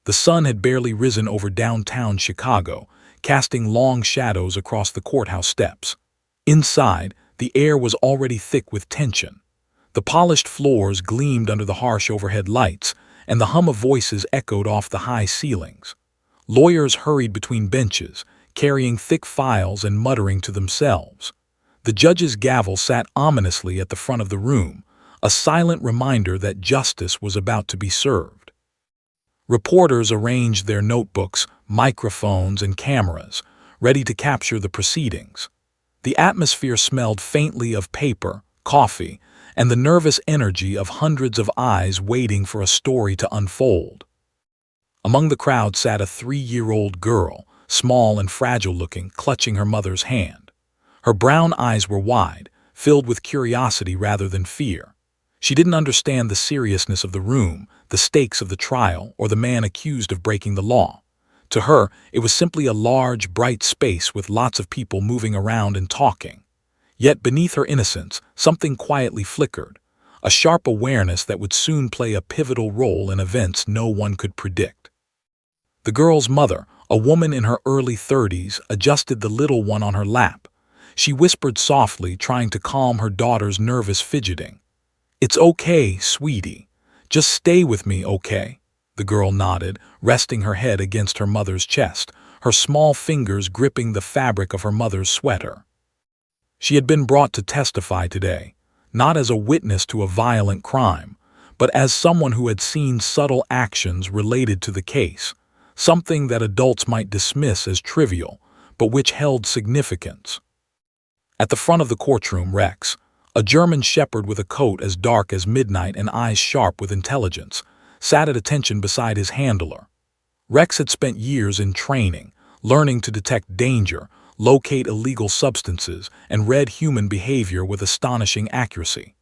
The sun had barely risen over downtown Chicago, casting long shadows across the courthouse steps. Inside, the air was already thick with tension. The polished floors gleamed under the harsh overhead lights, and the hum of voices echoed off the high ceilings. Lawyers hurried between benches, carrying thick files and muttering to themselves. The judge's gavel sat ominously at the front of the room, a silent reminder that justice was about to be served. Reporters arranged their notebooks, microphones, and cameras, ready to capture the proceedings. The atmosphere smelled faintly of paper, coffee, and the nervous energy of hundreds of eyes waiting for a story to unfold. Among the crowd sat a 3-year-old girl, small and fragile-looking, clutching her mother's hand. Her brown eyes were wide, filled with curiosity rather than fear. She didn't understand the seriousness of the room, the stakes of the trial, or the man accused of breaking the law. To her, it was simply a large, bright space with lots of people moving around and talking. Yet beneath her innocence, something quietly flickered, a sharp awareness that would soon play a pivotal role in events no one could predict. The girl's mother, a woman in her early 30s, adjusted the little one on her lap. She whispered softly, trying to calm her daughter's nervous fidgeting. "It's okay, sweetie. Just stay with me, okay?" The girl nodded, resting her head against her mother's chest, her small fingers gripping the fabric of her mother's sweater. She had been brought to testify today, not as a witness to a violent crime, but as someone who had seen subtle actions related to the case, something that adults might dismiss as trivial, but which held significance. At the front of the courtroom, Rex, a German shepherd with a coat as dark as midnight and eyes sharp with intelligence, sat at attention beside his handler. Rex had spent years in training, learning to detect danger, locate illegal substances, and read human behavior with astonishing accuracy.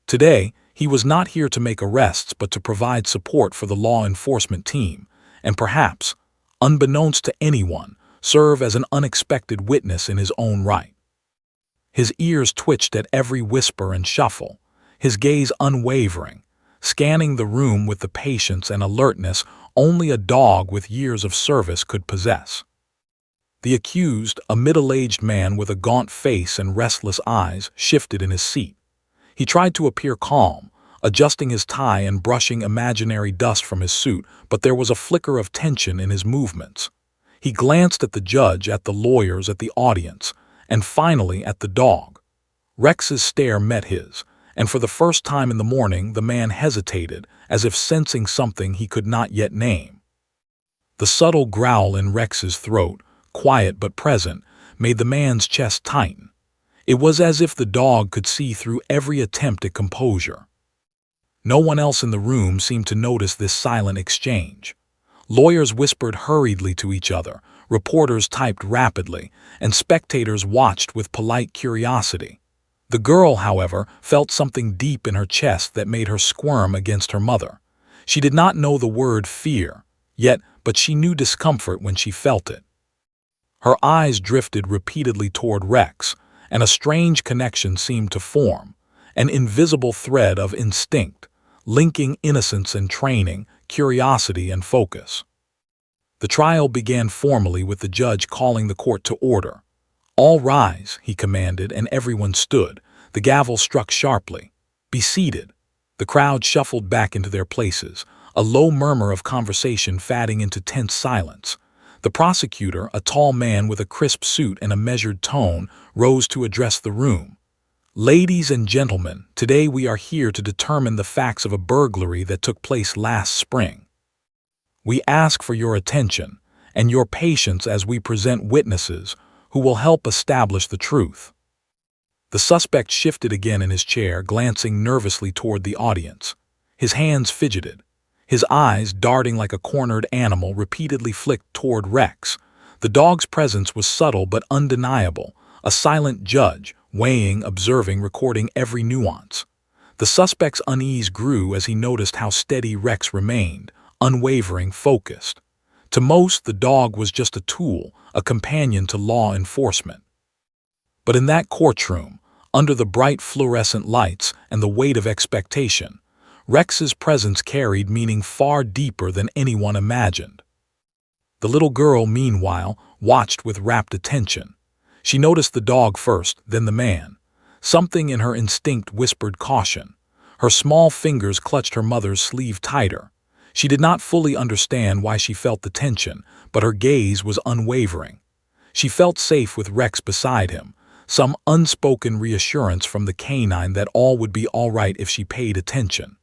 Today, he was not here to make arrests but to provide support for the law enforcement team, and perhaps, unbeknownst to anyone, serve as an unexpected witness in his own right. His ears twitched at every whisper and shuffle, his gaze unwavering, scanning the room with the patience and alertness only a dog with years of service could possess. The accused, a middle-aged man with a gaunt face and restless eyes, shifted in his seat. He tried to appear calm, adjusting his tie and brushing imaginary dust from his suit, but there was a flicker of tension in his movements. He glanced at the judge, at the lawyers, at the audience, and finally at the dog. Rex's stare met his, and for the first time in the morning the man hesitated, as if sensing something he could not yet name. The subtle growl in Rex's throat, quiet but present, made the man's chest tighten. It was as if the dog could see through every attempt at composure. No one else in the room seemed to notice this silent exchange. Lawyers whispered hurriedly to each other, reporters typed rapidly, and spectators watched with polite curiosity. The girl, however, felt something deep in her chest that made her squirm against her mother. She did not know the word fear, but she knew discomfort when she felt it. Her eyes drifted repeatedly toward Rex, and a strange connection seemed to form, an invisible thread of instinct, linking innocence and training, curiosity and focus. The trial began formally with the judge calling the court to order. "All rise," he commanded, and everyone stood. The gavel struck sharply. "Be seated." The crowd shuffled back into their places, a low murmur of conversation fading into tense silence. The prosecutor, a tall man with a crisp suit and a measured tone, rose to address the room. "Ladies and gentlemen, today we are here to determine the facts of a burglary that took place last spring. We ask for your attention and your patience as we present witnesses who will help establish the truth." The suspect shifted again in his chair, glancing nervously toward the audience. His hands fidgeted. His eyes, darting like a cornered animal, repeatedly flicked toward Rex. The dog's presence was subtle but undeniable, a silent judge, weighing, observing, recording every nuance. The suspect's unease grew as he noticed how steady Rex remained, unwavering, focused. To most, the dog was just a tool, a companion to law enforcement. But in that courtroom, under the bright fluorescent lights and the weight of expectation, Rex's presence carried meaning far deeper than anyone imagined. The little girl, meanwhile, watched with rapt attention. She noticed the dog first, then the man. Something in her instinct whispered caution. Her small fingers clutched her mother's sleeve tighter. She did not fully understand why she felt the tension, but her gaze was unwavering. She felt safe with Rex beside him, some unspoken reassurance from the canine that all would be all right if she paid attention.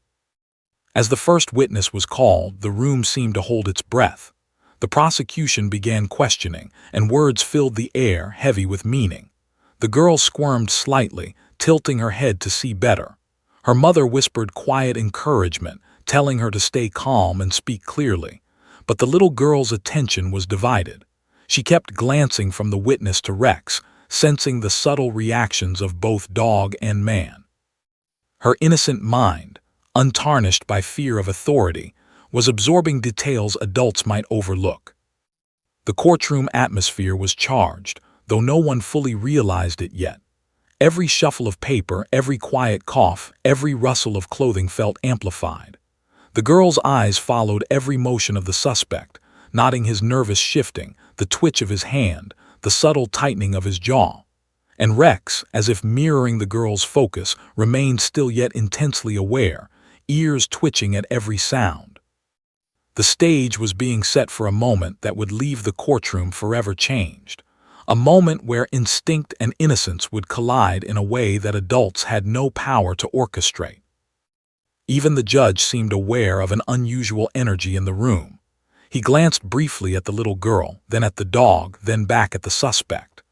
As the first witness was called, the room seemed to hold its breath. The prosecution began questioning, and words filled the air, heavy with meaning. The girl squirmed slightly, tilting her head to see better. Her mother whispered quiet encouragement, telling her to stay calm and speak clearly. But the little girl's attention was divided. She kept glancing from the witness to Rex, sensing the subtle reactions of both dog and man. Her innocent mind, untarnished by fear of authority, was absorbing details adults might overlook. The courtroom atmosphere was charged, though no one fully realized it yet. Every shuffle of paper, every quiet cough, every rustle of clothing felt amplified. The girl's eyes followed every motion of the suspect, noting his nervous shifting, the twitch of his hand, the subtle tightening of his jaw. And Rex, as if mirroring the girl's focus, remained still yet intensely aware, ears twitching at every sound. The stage was being set for a moment that would leave the courtroom forever changed. A moment where instinct and innocence would collide in a way that adults had no power to orchestrate. Even the judge seemed aware of an unusual energy in the room. He glanced briefly at the little girl, then at the dog, then back at the suspect.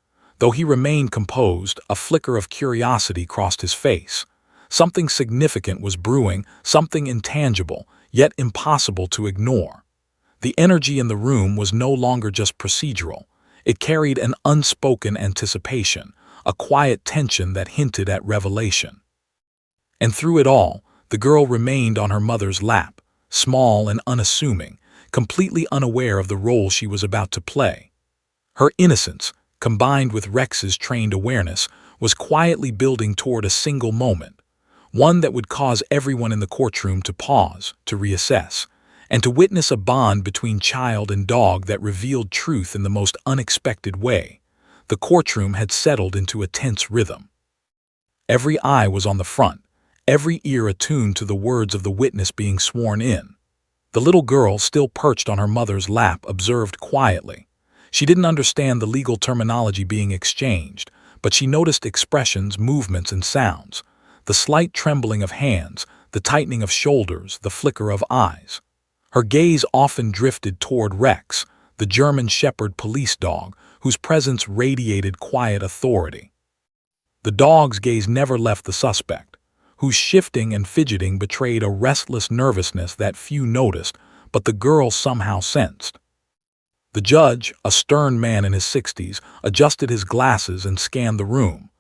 Though he remained composed, a flicker of curiosity crossed his face. Something significant was brewing, something intangible, yet impossible to ignore. The energy in the room was no longer just procedural. It carried an unspoken anticipation, a quiet tension that hinted at revelation. And through it all, the girl remained on her mother's lap, small and unassuming, completely unaware of the role she was about to play. Her innocence, combined with Rex's trained awareness, was quietly building toward a single moment, one that would cause everyone in the courtroom to pause, to reassess, and to witness a bond between child and dog that revealed truth in the most unexpected way. The courtroom had settled into a tense rhythm. Every eye was on the front, every ear attuned to the words of the witness being sworn in. The little girl, still perched on her mother's lap, observed quietly. She didn't understand the legal terminology being exchanged, but she noticed expressions, movements, and sounds. The slight trembling of hands, the tightening of shoulders, the flicker of eyes. Her gaze often drifted toward Rex, the German Shepherd police dog, whose presence radiated quiet authority. The dog's gaze never left the suspect, whose shifting and fidgeting betrayed a restless nervousness that few noticed, but the girl somehow sensed. The judge, a stern man in his 60s, adjusted his glasses and scanned the room.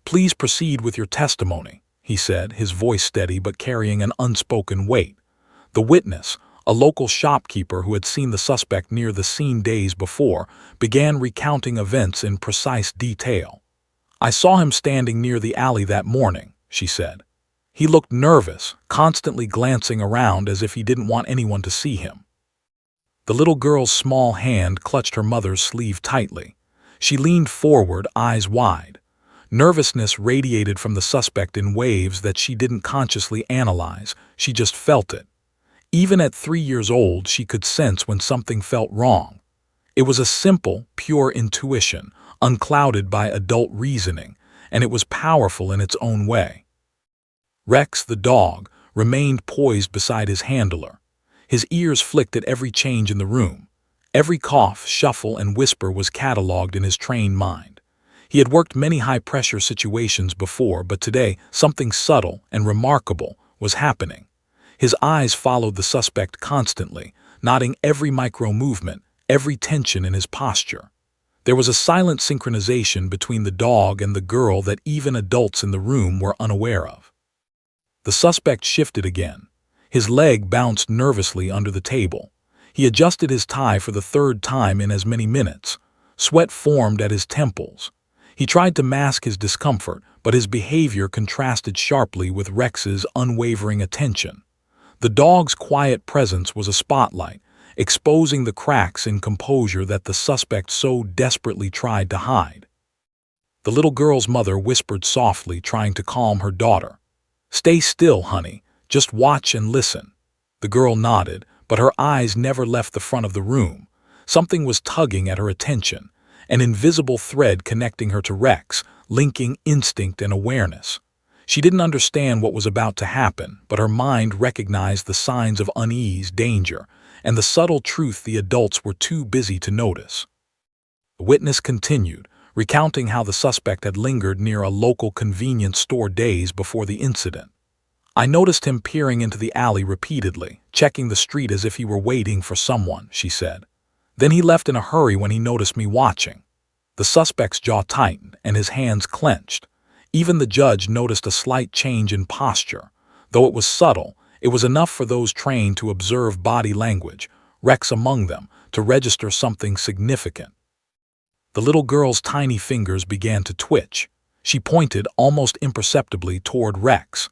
"Please proceed with your testimony," he said, his voice steady but carrying an unspoken weight. The witness, a local shopkeeper who had seen the suspect near the scene days before, began recounting events in precise detail. "I saw him standing near the alley that morning," she said. "He looked nervous, constantly glancing around as if he didn't want anyone to see him." The little girl's small hand clutched her mother's sleeve tightly. She leaned forward, eyes wide. Nervousness radiated from the suspect in waves that she didn't consciously analyze, she just felt it. Even at 3 years old, she could sense when something felt wrong. It was a simple, pure intuition, unclouded by adult reasoning, and it was powerful in its own way. Rex, the dog, remained poised beside his handler. His ears flicked at every change in the room. Every cough, shuffle, and whisper was catalogued in his trained mind. He had worked many high-pressure situations before, but today something subtle and remarkable was happening. His eyes followed the suspect constantly, noting every micro-movement, every tension in his posture. There was a silent synchronization between the dog and the girl that even adults in the room were unaware of. The suspect shifted again. His leg bounced nervously under the table. He adjusted his tie for the third time in as many minutes. Sweat formed at his temples. He tried to mask his discomfort, but his behavior contrasted sharply with Rex's unwavering attention. The dog's quiet presence was a spotlight, exposing the cracks in composure that the suspect so desperately tried to hide. The little girl's mother whispered softly, trying to calm her daughter. "Stay still, honey. Just watch and listen." The girl nodded, but her eyes never left the front of the room. Something was tugging at her attention, an invisible thread connecting her to Rex, linking instinct and awareness. She didn't understand what was about to happen, but her mind recognized the signs of unease, danger, and the subtle truth the adults were too busy to notice. The witness continued, recounting how the suspect had lingered near a local convenience store days before the incident. "I noticed him peering into the alley repeatedly, checking the street as if he were waiting for someone," she said. "Then he left in a hurry when he noticed me watching." The suspect's jaw tightened and his hands clenched. Even the judge noticed a slight change in posture. Though it was subtle, it was enough for those trained to observe body language, Rex among them, to register something significant. The little girl's tiny fingers began to twitch. She pointed almost imperceptibly toward Rex.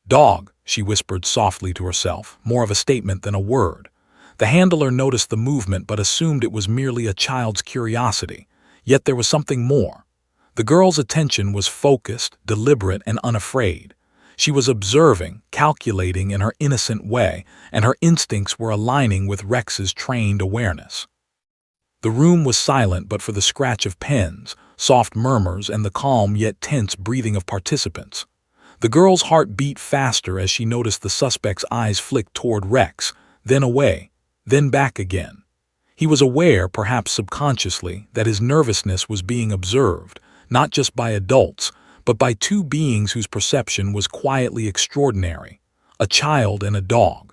"Dog," she whispered softly to herself, more of a statement than a word. The handler noticed the movement but assumed it was merely a child's curiosity. Yet there was something more. The girl's attention was focused, deliberate, and unafraid. She was observing, calculating in her innocent way, and her instincts were aligning with Rex's trained awareness. The room was silent but for the scratch of pens, soft murmurs, and the calm yet tense breathing of participants. The girl's heart beat faster as she noticed the suspect's eyes flick toward Rex, then away, then back again. He was aware, perhaps subconsciously, that his nervousness was being observed, not just by adults, but by two beings whose perception was quietly extraordinary, a child and a dog.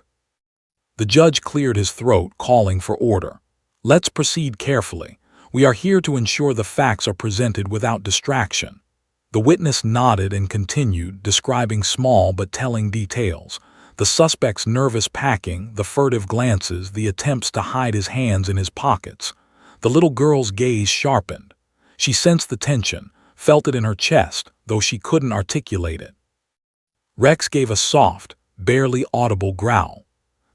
The judge cleared his throat, calling for order. "Let's proceed carefully. We are here to ensure the facts are presented without distraction." The witness nodded and continued, describing small but telling details. The suspect's nervous packing, the furtive glances, the attempts to hide his hands in his pockets. The little girl's gaze sharpened. She sensed the tension, felt it in her chest, though she couldn't articulate it. Rex gave a soft, barely audible growl.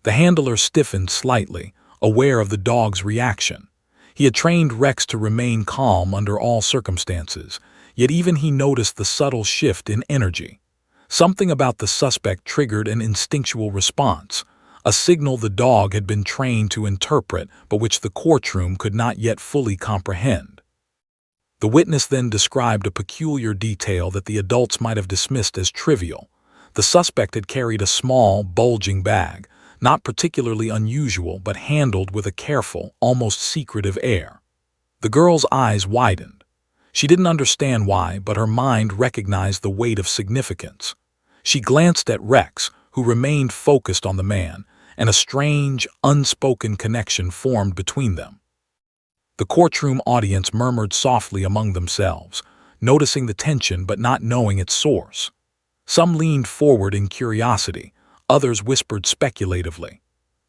The handler stiffened slightly, aware of the dog's reaction. He had trained Rex to remain calm under all circumstances, yet even he noticed the subtle shift in energy. Something about the suspect triggered an instinctual response, a signal the dog had been trained to interpret but which the courtroom could not yet fully comprehend. The witness then described a peculiar detail that the adults might have dismissed as trivial. The suspect had carried a small, bulging bag, not particularly unusual but handled with a careful, almost secretive air. The girl's eyes widened. She didn't understand why, but her mind recognized the weight of significance. She glanced at Rex, who remained focused on the man, and a strange, unspoken connection formed between them. The courtroom audience murmured softly among themselves, noticing the tension but not knowing its source. Some leaned forward in curiosity, others whispered speculatively.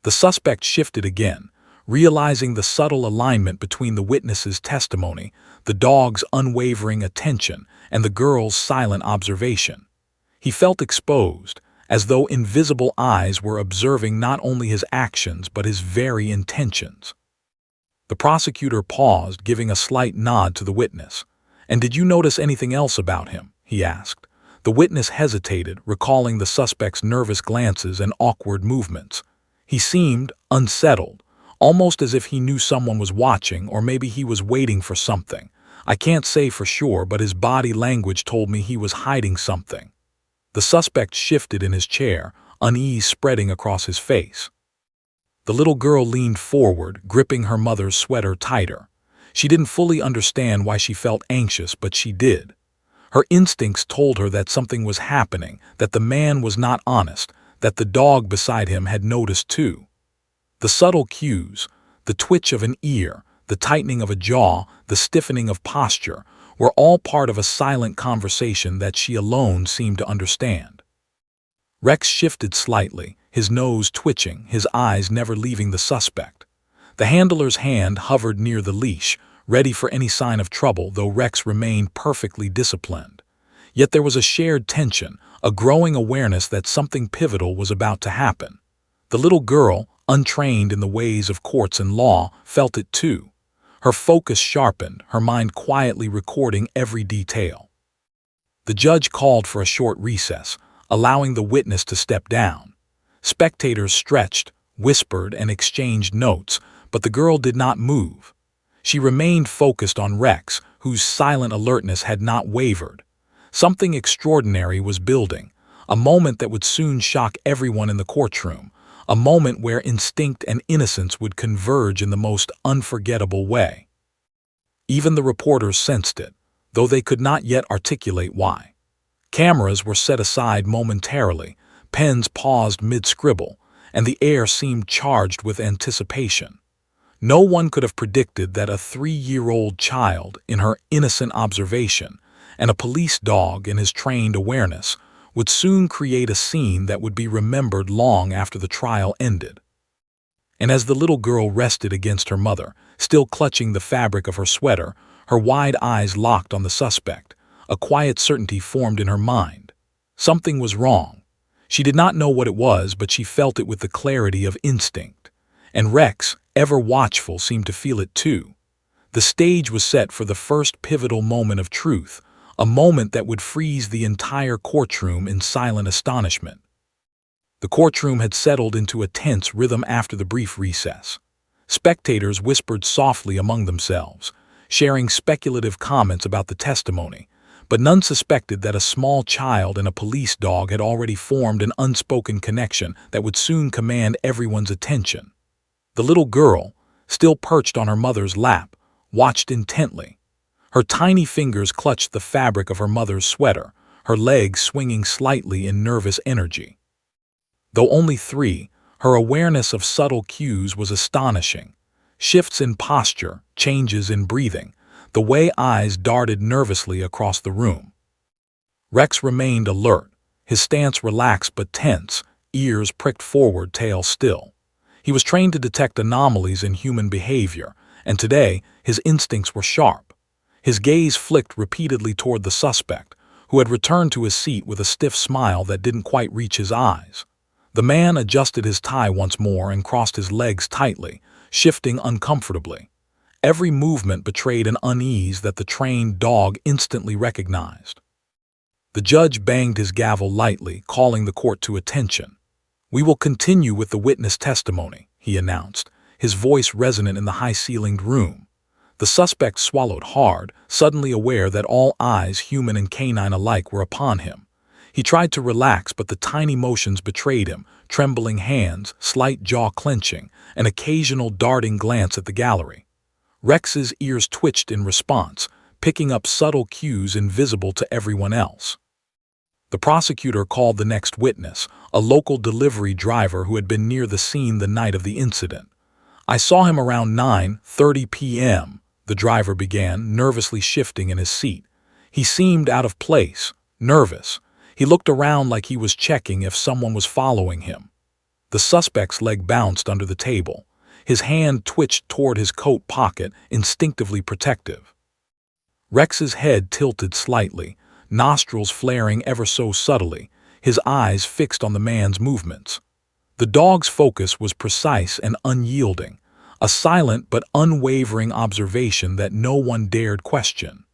The suspect shifted again, realizing the subtle alignment between the witness's testimony, the dog's unwavering attention, and the girl's silent observation. He felt exposed, as though invisible eyes were observing not only his actions but his very intentions. The prosecutor paused, giving a slight nod to the witness. "And did you notice anything else about him?" he asked. The witness hesitated, recalling the suspect's nervous glances and awkward movements. He seemed unsettled, almost as if he knew someone was watching, or maybe he was waiting for something. "I can't say for sure, but his body language told me he was hiding something." The suspect shifted in his chair, unease spreading across his face. The little girl leaned forward, gripping her mother's sweater tighter. She didn't fully understand why she felt anxious, but she did. Her instincts told her that something was happening, that the man was not honest, that the dog beside him had noticed too. The subtle cues, the twitch of an ear, the tightening of a jaw, the stiffening of posture, were all part of a silent conversation that she alone seemed to understand. Rex shifted slightly, his nose twitching, his eyes never leaving the suspect. The handler's hand hovered near the leash, ready for any sign of trouble, though Rex remained perfectly disciplined. Yet there was a shared tension, a growing awareness that something pivotal was about to happen. The little girl, untrained in the ways of courts and law, felt it too. Her focus sharpened, her mind quietly recording every detail. The judge called for a short recess, allowing the witness to step down. Spectators stretched, whispered, and exchanged notes, but the girl did not move. She remained focused on Rex, whose silent alertness had not wavered. Something extraordinary was building, a moment that would soon shock everyone in the courtroom, a moment where instinct and innocence would converge in the most unforgettable way. Even the reporters sensed it, though they could not yet articulate why. Cameras were set aside momentarily, pens paused mid-scribble, and the air seemed charged with anticipation. No one could have predicted that a 3-year-old child, in her innocent observation, and a police dog in his trained awareness, would soon create a scene that would be remembered long after the trial ended. And as the little girl rested against her mother, still clutching the fabric of her sweater, her wide eyes locked on the suspect, a quiet certainty formed in her mind. Something was wrong. She did not know what it was, but she felt it with the clarity of instinct. And Rex, ever watchful, seemed to feel it too. The stage was set for the first pivotal moment of truth, a moment that would freeze the entire courtroom in silent astonishment. The courtroom had settled into a tense rhythm after the brief recess. Spectators whispered softly among themselves, sharing speculative comments about the testimony, but none suspected that a small child and a police dog had already formed an unspoken connection that would soon command everyone's attention. The little girl, still perched on her mother's lap, watched intently. Her tiny fingers clutched the fabric of her mother's sweater, her legs swinging slightly in nervous energy. Though only 3, her awareness of subtle cues was astonishing. Shifts in posture, changes in breathing, the way eyes darted nervously across the room. Rex remained alert, his stance relaxed but tense, ears pricked forward, tail still. He was trained to detect anomalies in human behavior, and today his instincts were sharp. His gaze flicked repeatedly toward the suspect, who had returned to his seat with a stiff smile that didn't quite reach his eyes. The man adjusted his tie once more and crossed his legs tightly, shifting uncomfortably. Every movement betrayed an unease that the trained dog instantly recognized. The judge banged his gavel lightly, calling the court to attention. "We will continue with the witness testimony," he announced, his voice resonant in the high-ceilinged room. The suspect swallowed hard, suddenly aware that all eyes, human and canine alike, were upon him. He tried to relax, but the tiny motions betrayed him, trembling hands, slight jaw clenching, an occasional darting glance at the gallery. Rex's ears twitched in response, picking up subtle cues invisible to everyone else. The prosecutor called the next witness, a local delivery driver who had been near the scene the night of the incident. "I saw him around 9:30 p.m., the driver began, nervously shifting in his seat. He seemed out of place, nervous. He looked around like he was checking if someone was following him. The suspect's leg bounced under the table. His hand twitched toward his coat pocket, instinctively protective. Rex's head tilted slightly, nostrils flaring ever so subtly, his eyes fixed on the man's movements. The dog's focus was precise and unyielding, a silent but unwavering observation that no one dared question.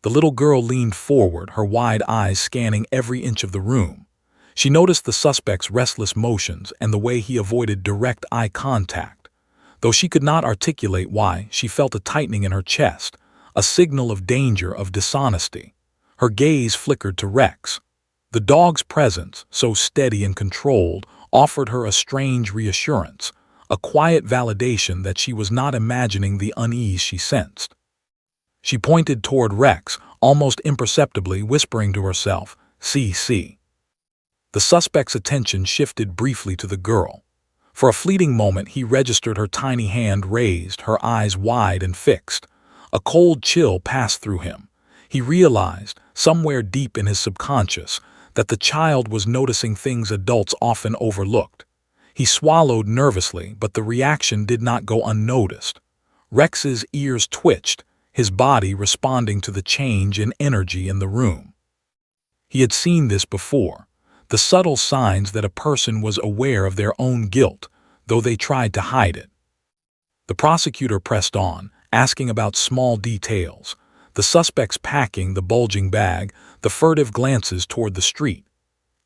The little girl leaned forward, her wide eyes scanning every inch of the room. She noticed the suspect's restless motions and the way he avoided direct eye contact. Though she could not articulate why, she felt a tightening in her chest, a signal of danger, of dishonesty. Her gaze flickered to Rex. The dog's presence, so steady and controlled, offered her a strange reassurance, a quiet validation that she was not imagining the unease she sensed. She pointed toward Rex, almost imperceptibly, whispering to herself, "See." The suspect's attention shifted briefly to the girl. For a fleeting moment he registered her tiny hand raised, her eyes wide and fixed. A cold chill passed through him. He realized, somewhere deep in his subconscious, that the child was noticing things adults often overlooked. He swallowed nervously, but the reaction did not go unnoticed. Rex's ears twitched, his body responding to the change in energy in the room. He had seen this before. the subtle signs that a person was aware of their own guilt, though they tried to hide it. The prosecutor pressed on, asking about small details, the suspect's packing the bulging bag, the furtive glances toward the street.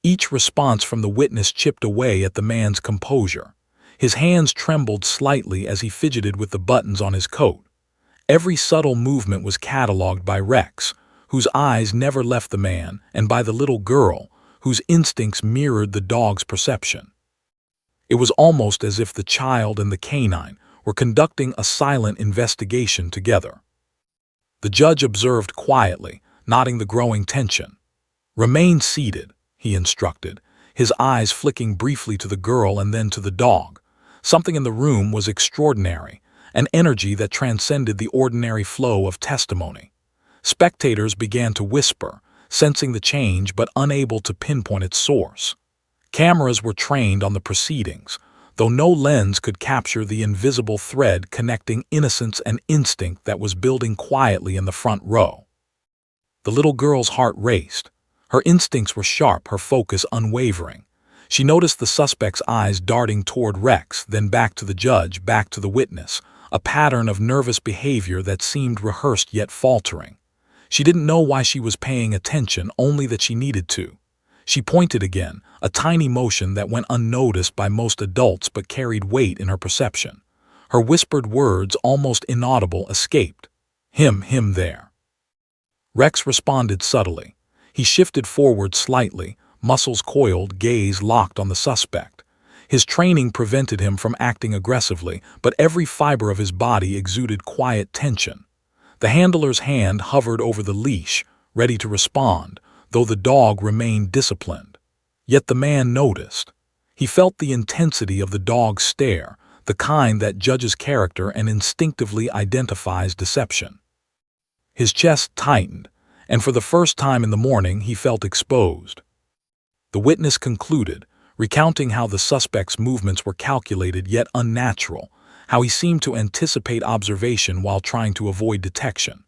Each response from the witness chipped away at the man's composure. His hands trembled slightly as he fidgeted with the buttons on his coat. Every subtle movement was catalogued by Rex, whose eyes never left the man, and by the little girl, whose instincts mirrored the dog's perception. It was almost as if the child and the canine were conducting a silent investigation together. The judge observed quietly, noting the growing tension. "Remain seated," he instructed, his eyes flicking briefly to the girl and then to the dog. Something in the room was extraordinary, an energy that transcended the ordinary flow of testimony. Spectators began to whisper, sensing the change but unable to pinpoint its source. Cameras were trained on the proceedings, though no lens could capture the invisible thread connecting innocence and instinct that was building quietly in the front row. The little girl's heart raced. Her instincts were sharp, her focus unwavering. She noticed the suspect's eyes darting toward Rex, then back to the judge, back to the witness, a pattern of nervous behavior that seemed rehearsed yet faltering. She didn't know why she was paying attention, only that she needed to. She pointed again, a tiny motion that went unnoticed by most adults but carried weight in her perception. Her whispered words, almost inaudible, escaped. Him there." Rex responded subtly. He shifted forward slightly, muscles coiled, gaze locked on the suspect. His training prevented him from acting aggressively, but every fiber of his body exuded quiet tension. The handler's hand hovered over the leash, ready to respond, though the dog remained disciplined. Yet the man noticed. He felt the intensity of the dog's stare, the kind that judges character and instinctively identifies deception. His chest tightened, and for the first time in the morning he felt exposed. The witness concluded, recounting how the suspect's movements were calculated yet unnatural, how he seemed to anticipate observation while trying to avoid detection.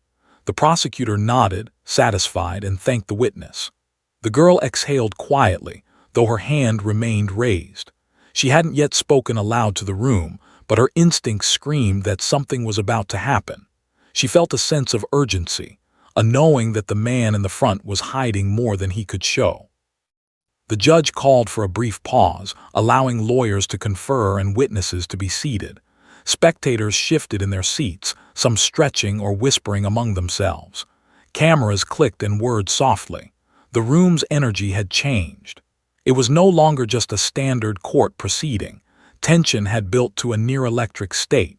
The prosecutor nodded, satisfied, and thanked the witness. The girl exhaled quietly, though her hand remained raised. She hadn't yet spoken aloud to the room, but her instincts screamed that something was about to happen. She felt a sense of urgency, a knowing that the man in the front was hiding more than he could show. The judge called for a brief pause, allowing lawyers to confer and witnesses to be seated. Spectators shifted in their seats, some stretching or whispering among themselves. Cameras clicked and whirred softly. The room's energy had changed. It was no longer just a standard court proceeding. Tension had built to a near-electric state.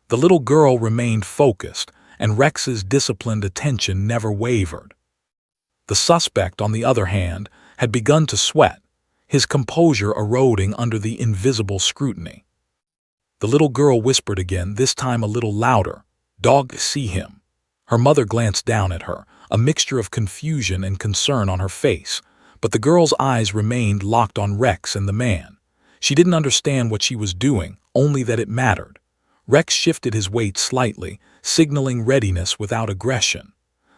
The little girl remained focused, and Rex's disciplined attention never wavered. The suspect, on the other hand, had begun to sweat, his composure eroding under the invisible scrutiny. The little girl whispered again, this time a little louder, "Dog, see him." Her mother glanced down at her, a mixture of confusion and concern on her face, but the girl's eyes remained locked on Rex and the man. She didn't understand what she was doing, only that it mattered. Rex shifted his weight slightly, signaling readiness without aggression.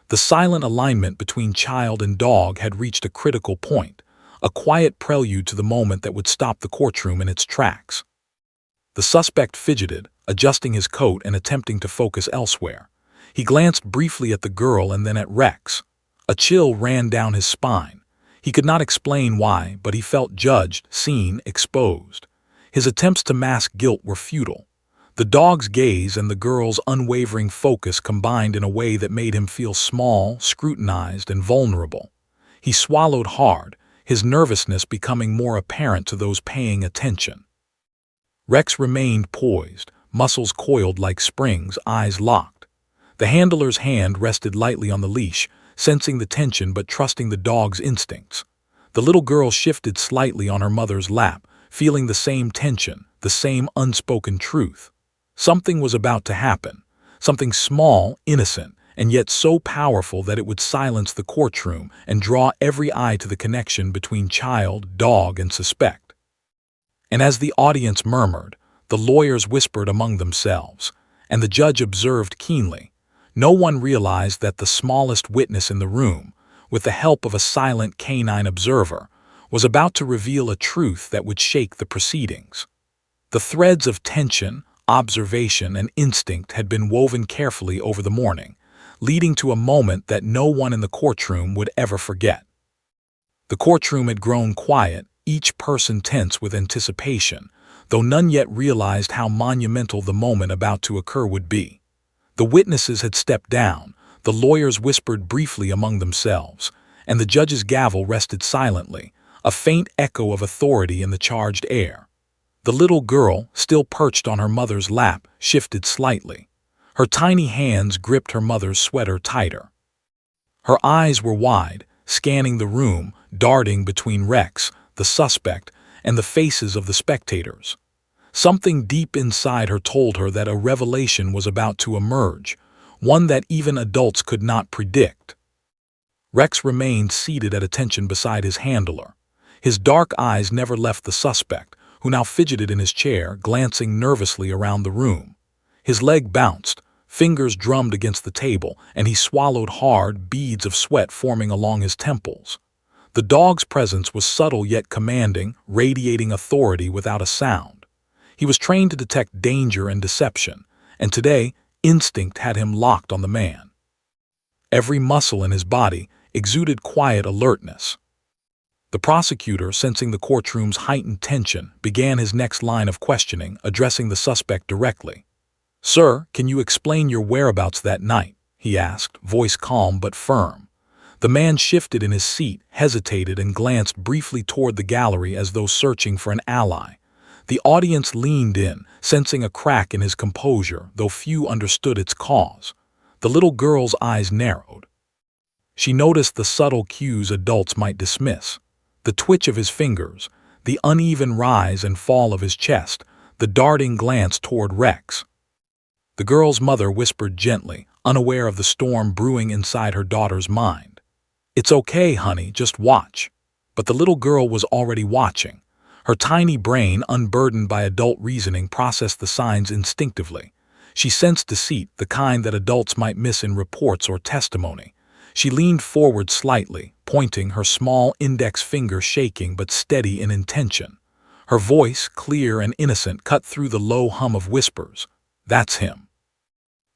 The silent alignment between child and dog had reached a critical point, a quiet prelude to the moment that would stop the courtroom in its tracks. The suspect fidgeted, adjusting his coat and attempting to focus elsewhere. He glanced briefly at the girl and then at Rex. A chill ran down his spine. He could not explain why, but he felt judged, seen, exposed. His attempts to mask guilt were futile. The dog's gaze and the girl's unwavering focus combined in a way that made him feel small, scrutinized, and vulnerable. He swallowed hard, his nervousness becoming more apparent to those paying attention. Rex remained poised, muscles coiled like springs, eyes locked. The handler's hand rested lightly on the leash, sensing the tension but trusting the dog's instincts. The little girl shifted slightly on her mother's lap, feeling the same tension, the same unspoken truth. Something was about to happen, something small, innocent, and yet so powerful that it would silence the courtroom and draw every eye to the connection between child, dog, and suspect. And as the audience murmured, the lawyers whispered among themselves, and the judge observed keenly. No one realized that the smallest witness in the room, with the help of a silent canine observer, was about to reveal a truth that would shake the proceedings. The threads of tension, observation, and instinct had been woven carefully over the morning, leading to a moment that no one in the courtroom would ever forget. The courtroom had grown quiet, each person tense with anticipation, though none yet realized how monumental the moment about to occur would be. The witnesses had stepped down, the lawyers whispered briefly among themselves, and the judge's gavel rested silently, a faint echo of authority in the charged air. The little girl, still perched on her mother's lap, shifted slightly. Her tiny hands gripped her mother's sweater tighter. Her eyes were wide, scanning the room, darting between Rex, the suspect, and the faces of the spectators. Something deep inside her told her that a revelation was about to emerge, one that even adults could not predict. Rex remained seated at attention beside his handler. His dark eyes never left the suspect, who now fidgeted in his chair, glancing nervously around the room. His leg bounced, fingers drummed against the table, and he swallowed hard, beads of sweat forming along his temples. The dog's presence was subtle yet commanding, radiating authority without a sound. He was trained to detect danger and deception, and today, instinct had him locked on the man. Every muscle in his body exuded quiet alertness. The prosecutor, sensing the courtroom's heightened tension, began his next line of questioning, addressing the suspect directly. "Sir, can you explain your whereabouts that night?" he asked, voice calm but firm. The man shifted in his seat, hesitated, and glanced briefly toward the gallery as though searching for an ally. The audience leaned in, sensing a crack in his composure, though few understood its cause. The little girl's eyes narrowed. She noticed the subtle cues adults might dismiss. The twitch of his fingers, the uneven rise and fall of his chest, the darting glance toward Rex. The girl's mother whispered gently, unaware of the storm brewing inside her daughter's mind. "It's okay, honey, just watch." But the little girl was already watching. Her tiny brain, unburdened by adult reasoning, processed the signs instinctively. She sensed deceit, the kind that adults might miss in reports or testimony. She leaned forward slightly, pointing, her small index finger shaking but steady in intention. Her voice, clear and innocent, cut through the low hum of whispers. "That's him."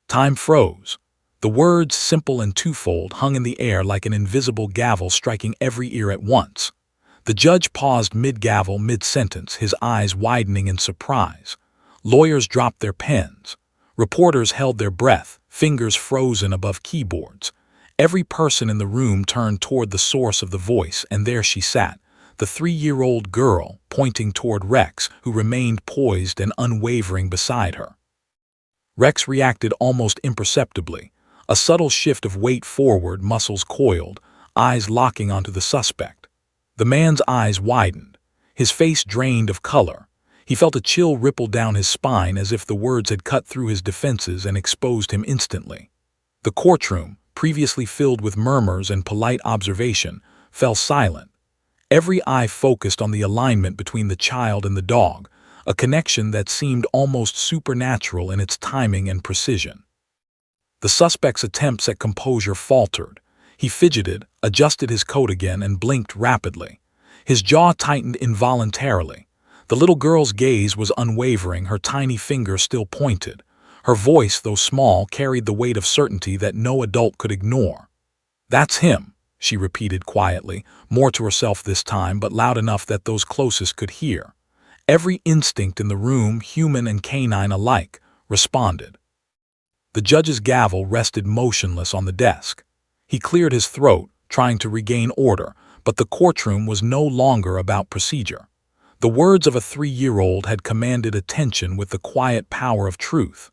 Time froze. The words, simple and twofold, hung in the air like an invisible gavel striking every ear at once. The judge paused mid-gavel, mid-sentence, his eyes widening in surprise. Lawyers dropped their pens. Reporters held their breath, fingers frozen above keyboards. Every person in the room turned toward the source of the voice, and there she sat, the 3-year-old girl, pointing toward Rex, who remained poised and unwavering beside her. Rex reacted almost imperceptibly, a subtle shift of weight forward, muscles coiled, eyes locking onto the suspect. The man's eyes widened, his face drained of color. He felt a chill ripple down his spine as if the words had cut through his defenses and exposed him instantly. The courtroom, previously filled with murmurs and polite observation, fell silent. Every eye focused on the alignment between the child and the dog, a connection that seemed almost supernatural in its timing and precision. The suspect's attempts at composure faltered. He fidgeted, adjusted his coat again, and blinked rapidly. His jaw tightened involuntarily. The little girl's gaze was unwavering, her tiny finger still pointed. Her voice, though small, carried the weight of certainty that no adult could ignore. "That's him," she repeated quietly, more to herself this time, but loud enough that those closest could hear. Every instinct in the room, human and canine alike, responded. The judge's gavel rested motionless on the desk. He cleared his throat, trying to regain order, but the courtroom was no longer about procedure. The words of a 3-year-old had commanded attention with the quiet power of truth.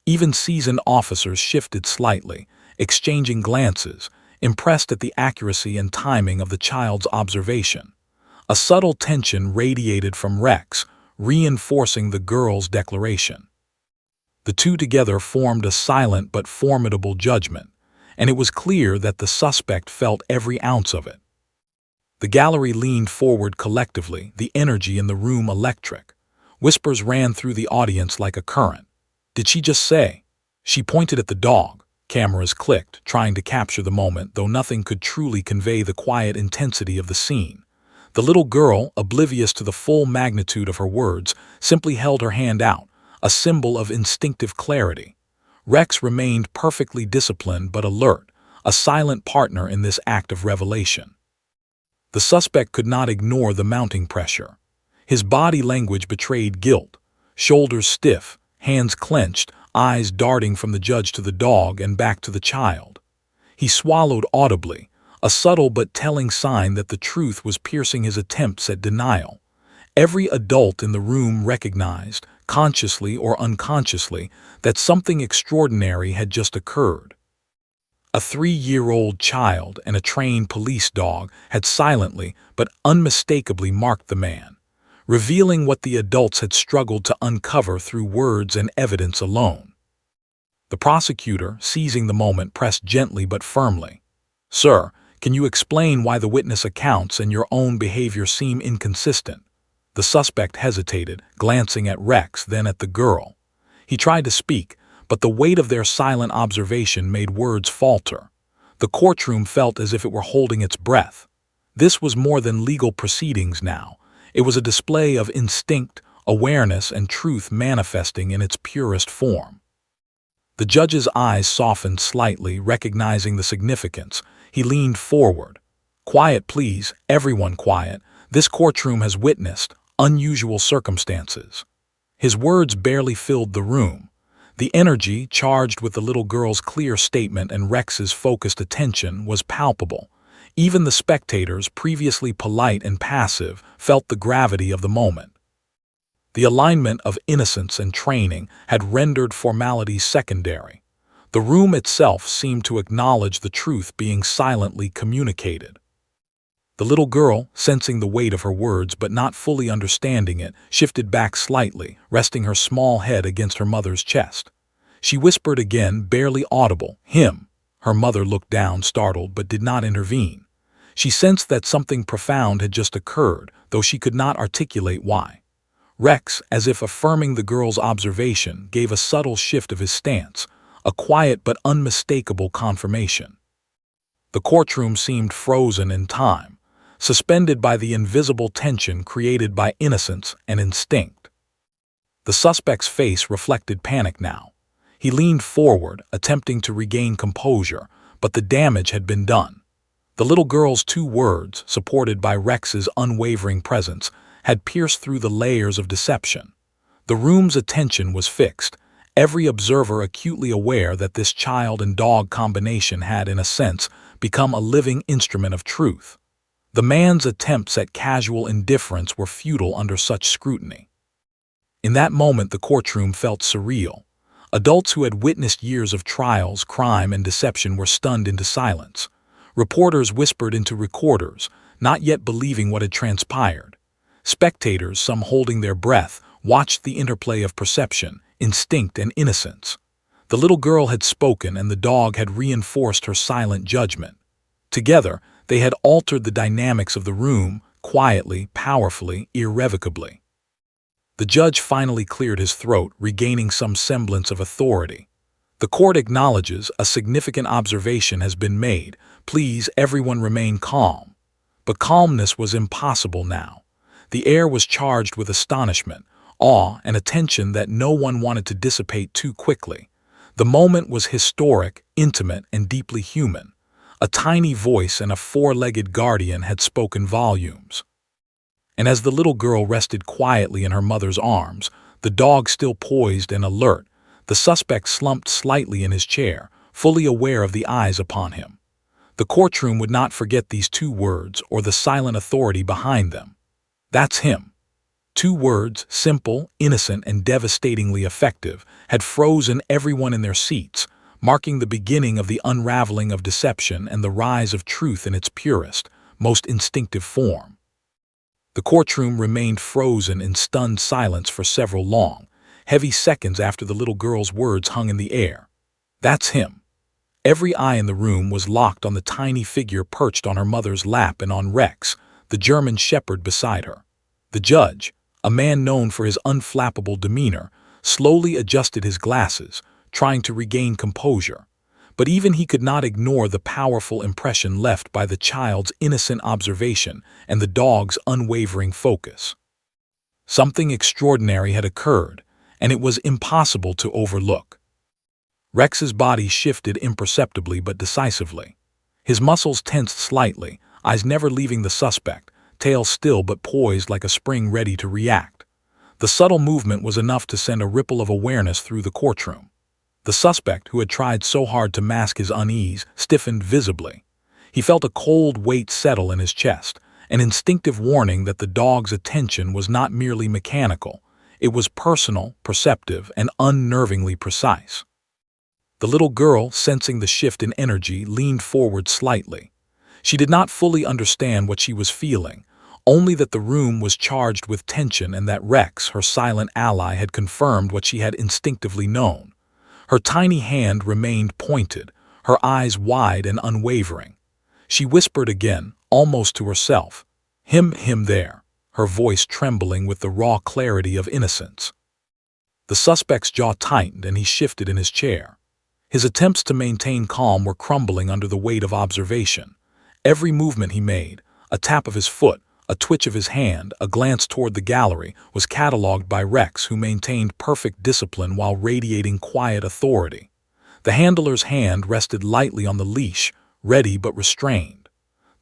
Even seasoned officers shifted slightly, exchanging glances, impressed at the accuracy and timing of the child's observation. A subtle tension radiated from Rex, reinforcing the girl's declaration. The two together formed a silent but formidable judgment, and it was clear that the suspect felt every ounce of it. The gallery leaned forward collectively, the energy in the room electric. Whispers ran through the audience like a current. "Did she just say?" She pointed at the dog. Cameras clicked, trying to capture the moment, though nothing could truly convey the quiet intensity of the scene. The little girl, oblivious to the full magnitude of her words, simply held her hand out, a symbol of instinctive clarity. Rex remained perfectly disciplined but alert, a silent partner in this act of revelation. The suspect could not ignore the mounting pressure. His body language betrayed guilt, shoulders stiff, hands clenched, eyes darting from the judge to the dog and back to the child. He swallowed audibly, a subtle but telling sign that the truth was piercing his attempts at denial. Every adult in the room recognized, consciously or unconsciously, that something extraordinary had just occurred. A 3-year-old child and a trained police dog had silently but unmistakably marked the man, revealing what the adults had struggled to uncover through words and evidence alone. The prosecutor, seizing the moment, pressed gently but firmly. "Sir, can you explain why the witness accounts and your own behavior seem inconsistent?" The suspect hesitated, glancing at Rex, then at the girl. He tried to speak, but the weight of their silent observation made words falter. The courtroom felt as if it were holding its breath. This was more than legal proceedings now. It was a display of instinct, awareness, and truth manifesting in its purest form. The judge's eyes softened slightly, recognizing the significance. He leaned forward. "Quiet, please, everyone quiet. This courtroom has witnessed unusual circumstances." His words barely filled the room. The energy, charged with the little girl's clear statement and Rex's focused attention, was palpable. Even the spectators, previously polite and passive, felt the gravity of the moment. The alignment of innocence and training had rendered formalities secondary. The room itself seemed to acknowledge the truth being silently communicated. The little girl, sensing the weight of her words but not fully understanding it, shifted back slightly, resting her small head against her mother's chest. She whispered again, barely audible, "Him." Her mother looked down, startled, but did not intervene. She sensed that something profound had just occurred, though she could not articulate why. Rex, as if affirming the girl's observation, gave a subtle shift of his stance, a quiet but unmistakable confirmation. The courtroom seemed frozen in time, suspended by the invisible tension created by innocence and instinct. The suspect's face reflected panic now. He leaned forward, attempting to regain composure, but the damage had been done. The little girl's 2 words, supported by Rex's unwavering presence, had pierced through the layers of deception. The room's attention was fixed, every observer acutely aware that this child and dog combination had, in a sense, become a living instrument of truth. The man's attempts at casual indifference were futile under such scrutiny. In that moment, the courtroom felt surreal. Adults who had witnessed years of trials, crime, and deception were stunned into silence. Reporters whispered into recorders, not yet believing what had transpired. Spectators, some holding their breath, watched the interplay of perception, instinct, and innocence. The little girl had spoken, and the dog had reinforced her silent judgment. Together, they had altered the dynamics of the room, quietly, powerfully, irrevocably. The judge finally cleared his throat, regaining some semblance of authority. "The court acknowledges a significant observation has been made. Please, everyone, remain calm." But calmness was impossible now. The air was charged with astonishment, awe, and attention that no one wanted to dissipate too quickly. The moment was historic, intimate, and deeply human. A tiny voice and a 4-legged guardian had spoken volumes. And as the little girl rested quietly in her mother's arms, the dog still poised and alert, the suspect slumped slightly in his chair, fully aware of the eyes upon him. The courtroom would not forget these 2 words or the silent authority behind them. "That's him." 2 words, simple, innocent, and devastatingly effective, had frozen everyone in their seats, marking the beginning of the unraveling of deception and the rise of truth in its purest, most instinctive form. The courtroom remained frozen in stunned silence for several long, heavy seconds after the little girl's words hung in the air. "That's him." Every eye in the room was locked on the tiny figure perched on her mother's lap and on Rex, the German shepherd beside her. The judge, a man known for his unflappable demeanor, slowly adjusted his glasses, trying to regain composure. but even he could not ignore the powerful impression left by the child's innocent observation and the dog's unwavering focus. Something extraordinary had occurred, and it was impossible to overlook. Rex's body shifted imperceptibly but decisively. His muscles tensed slightly, eyes never leaving the suspect, tail still but poised like a spring ready to react. The subtle movement was enough to send a ripple of awareness through the courtroom. The suspect, who had tried so hard to mask his unease, stiffened visibly. He felt a cold weight settle in his chest, an instinctive warning that the dog's attention was not merely mechanical. It was personal, perceptive, and unnervingly precise. The little girl, sensing the shift in energy, leaned forward slightly. She did not fully understand what she was feeling, only that the room was charged with tension and that Rex, her silent ally, had confirmed what she had instinctively known. Her tiny hand remained pointed, her eyes wide and unwavering. She whispered again, almost to herself, him there," her voice trembling with the raw clarity of innocence. The suspect's jaw tightened and he shifted in his chair. His attempts to maintain calm were crumbling under the weight of observation. Every movement he made, a tap of his foot, a twitch of his hand, a glance toward the gallery, was catalogued by Rex, who maintained perfect discipline while radiating quiet authority. The handler's hand rested lightly on the leash, ready but restrained.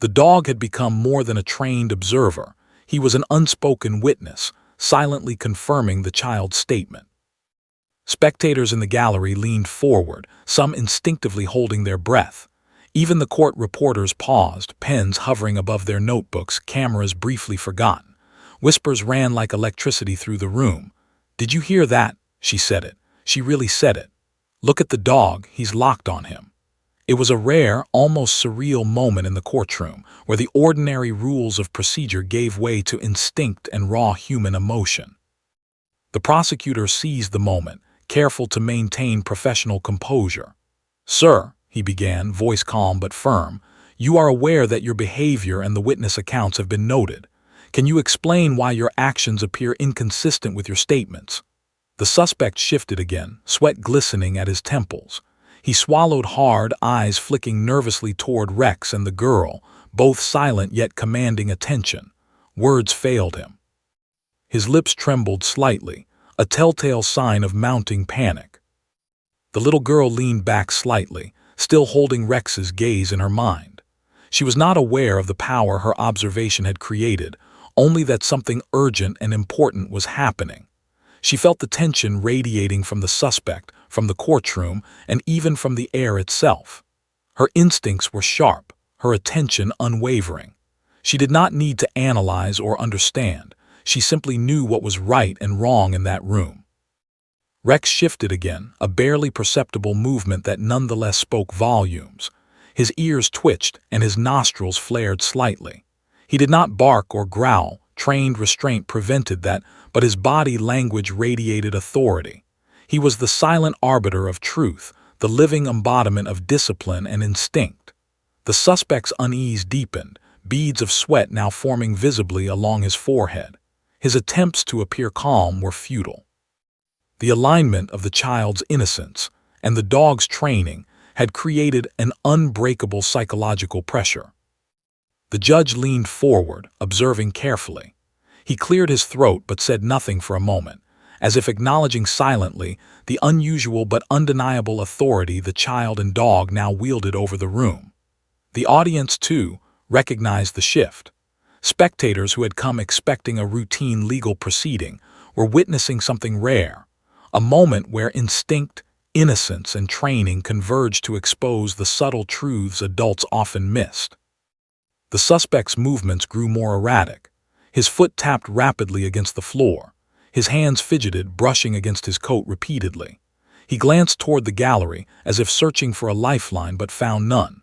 The dog had become more than a trained observer. He was an unspoken witness, silently confirming the child's statement. Spectators in the gallery leaned forward, some instinctively holding their breath. Even the court reporters paused, pens hovering above their notebooks, cameras briefly forgotten. Whispers ran like electricity through the room. "Did you hear that?" She said it. She really said it. "Look at the dog, he's locked on him." It was a rare, almost surreal moment in the courtroom, where the ordinary rules of procedure gave way to instinct and raw human emotion. The prosecutor seized the moment, careful to maintain professional composure. "Sir," he began, voice calm but firm, "you are aware that your behavior and the witness accounts have been noted. Can you explain why your actions appear inconsistent with your statements?" The suspect shifted again, sweat glistening at his temples. He swallowed hard, eyes flicking nervously toward Rex and the girl, both silent yet commanding attention. Words failed him. His lips trembled slightly, a telltale sign of mounting panic. The little girl leaned back slightly, still holding Rex's gaze in her mind. She was not aware of the power her observation had created, only that something urgent and important was happening. She felt the tension radiating from the suspect, from the courtroom, and even from the air itself. Her instincts were sharp, her attention unwavering. She did not need to analyze or understand. She simply knew what was right and wrong in that room. Rex shifted again, a barely perceptible movement that nonetheless spoke volumes. His ears twitched and his nostrils flared slightly. He did not bark or growl, trained restraint prevented that, but his body language radiated authority. He was the silent arbiter of truth, the living embodiment of discipline and instinct. The suspect's unease deepened, beads of sweat now forming visibly along his forehead. His attempts to appear calm were futile. The alignment of the child's innocence and the dog's training had created an unbreakable psychological pressure. The judge leaned forward, observing carefully. He cleared his throat but said nothing for a moment, as if acknowledging silently the unusual but undeniable authority the child and dog now wielded over the room. The audience, too, recognized the shift. Spectators who had come expecting a routine legal proceeding were witnessing something rare, a moment where instinct, innocence, and training converged to expose the subtle truths adults often missed. The suspect's movements grew more erratic. His foot tapped rapidly against the floor. His hands fidgeted, brushing against his coat repeatedly. He glanced toward the gallery, as if searching for a lifeline but found none.